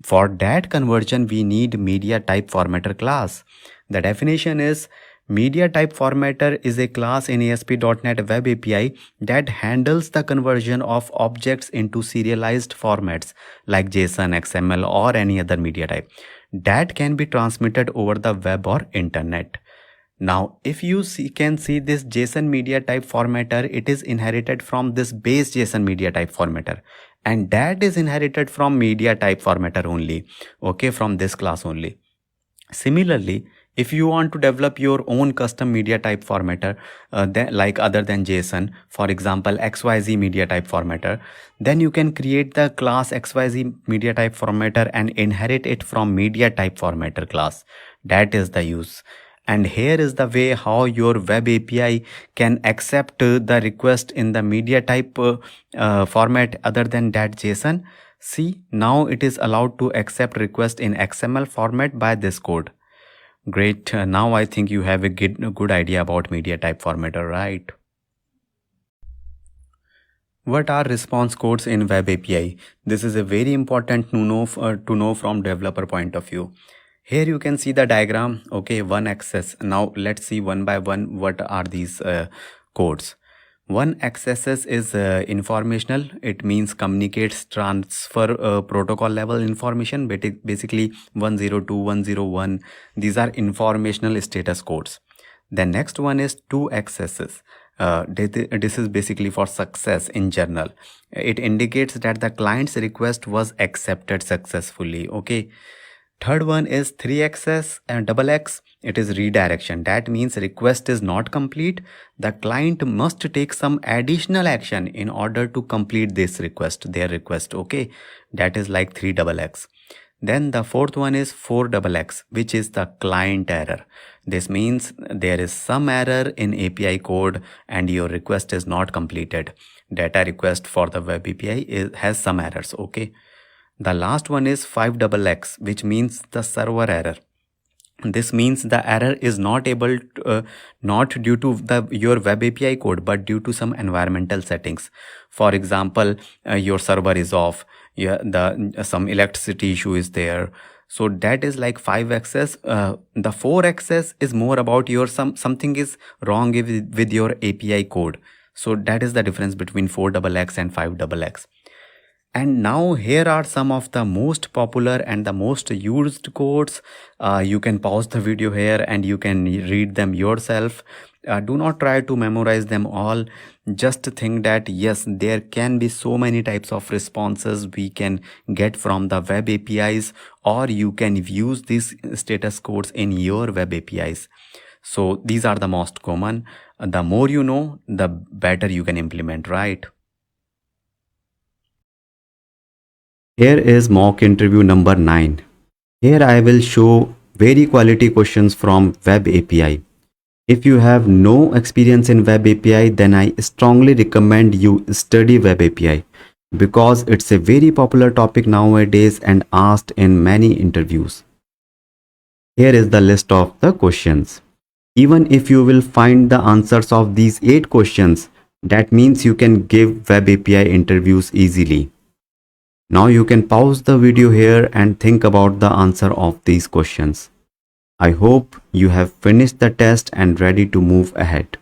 For that conversion, we need media type formatter class. The definition is, media type formatter is a class in ASP.NET Web API that handles the conversion of objects into serialized formats like JSON, XML or any other media type that can be transmitted over the web or internet. Now, if you can see this JSON media type formatter, it is inherited from this base JSON media type formatter, and that is inherited from media type formatter only, okay, from this class only. Similarly, if you want to develop your own custom media type formatter, like other than JSON, for example, XYZ media type formatter, then you can create the class XYZ media type formatter and inherit it from media type formatter class. That is the use. And here is the way how your Web API can accept the request in the media type format other than that JSON. See, now it is allowed to accept request in XML format by this code. Great. Now I think you have a good idea about media type formatter, right? What are response codes in Web API? This is a very important to know from developer point of view. Here you can see the diagram. Okay, one axis. Now let's see one by one what are these codes. One axis is informational. It means communicates transfer protocol level information. Basically 102, 101. These are informational status codes. The next one is two axes. This is basically for success in general. It indicates that the client's request was accepted successfully. Okay. Third one is 3x's and double X. It is redirection. That means request is not complete. The client must take some additional action in order to complete this request, their request. Okay. That is like 3xx. Then the fourth one is 4xx, which is the client error. This means there is some error in API code and your request is not completed. Data request for the Web API has some errors. Okay. The last one is 5xx, which means the server error. This means the error is not able to, not due to your Web API code, but due to some environmental settings. For example, your server is off. Some electricity issue is there. So that is like 5x's. The 4x's is more about your something is wrong with your API code. So that is the difference between 4xx and 5xx. And now here are some of the most popular and the most used codes. You can pause the video here and you can read them yourself. Do not try to memorize them all. Just think that yes, there can be so many types of responses we can get from the web APIs, or you can use these status codes in your web APIs. So these are the most common. The more you know, the better you can implement, right? Here is mock interview number 9. Here I will show very quality questions from Web API. If you have no experience in Web API, then I strongly recommend you study Web API because it's a very popular topic nowadays and asked in many interviews. Here is the list of the questions. Even if you will find the answers of these 8 questions, that means you can give Web API interviews easily. Now you can pause the video here and think about the answer of these questions. I hope you have finished the test and ready to move ahead.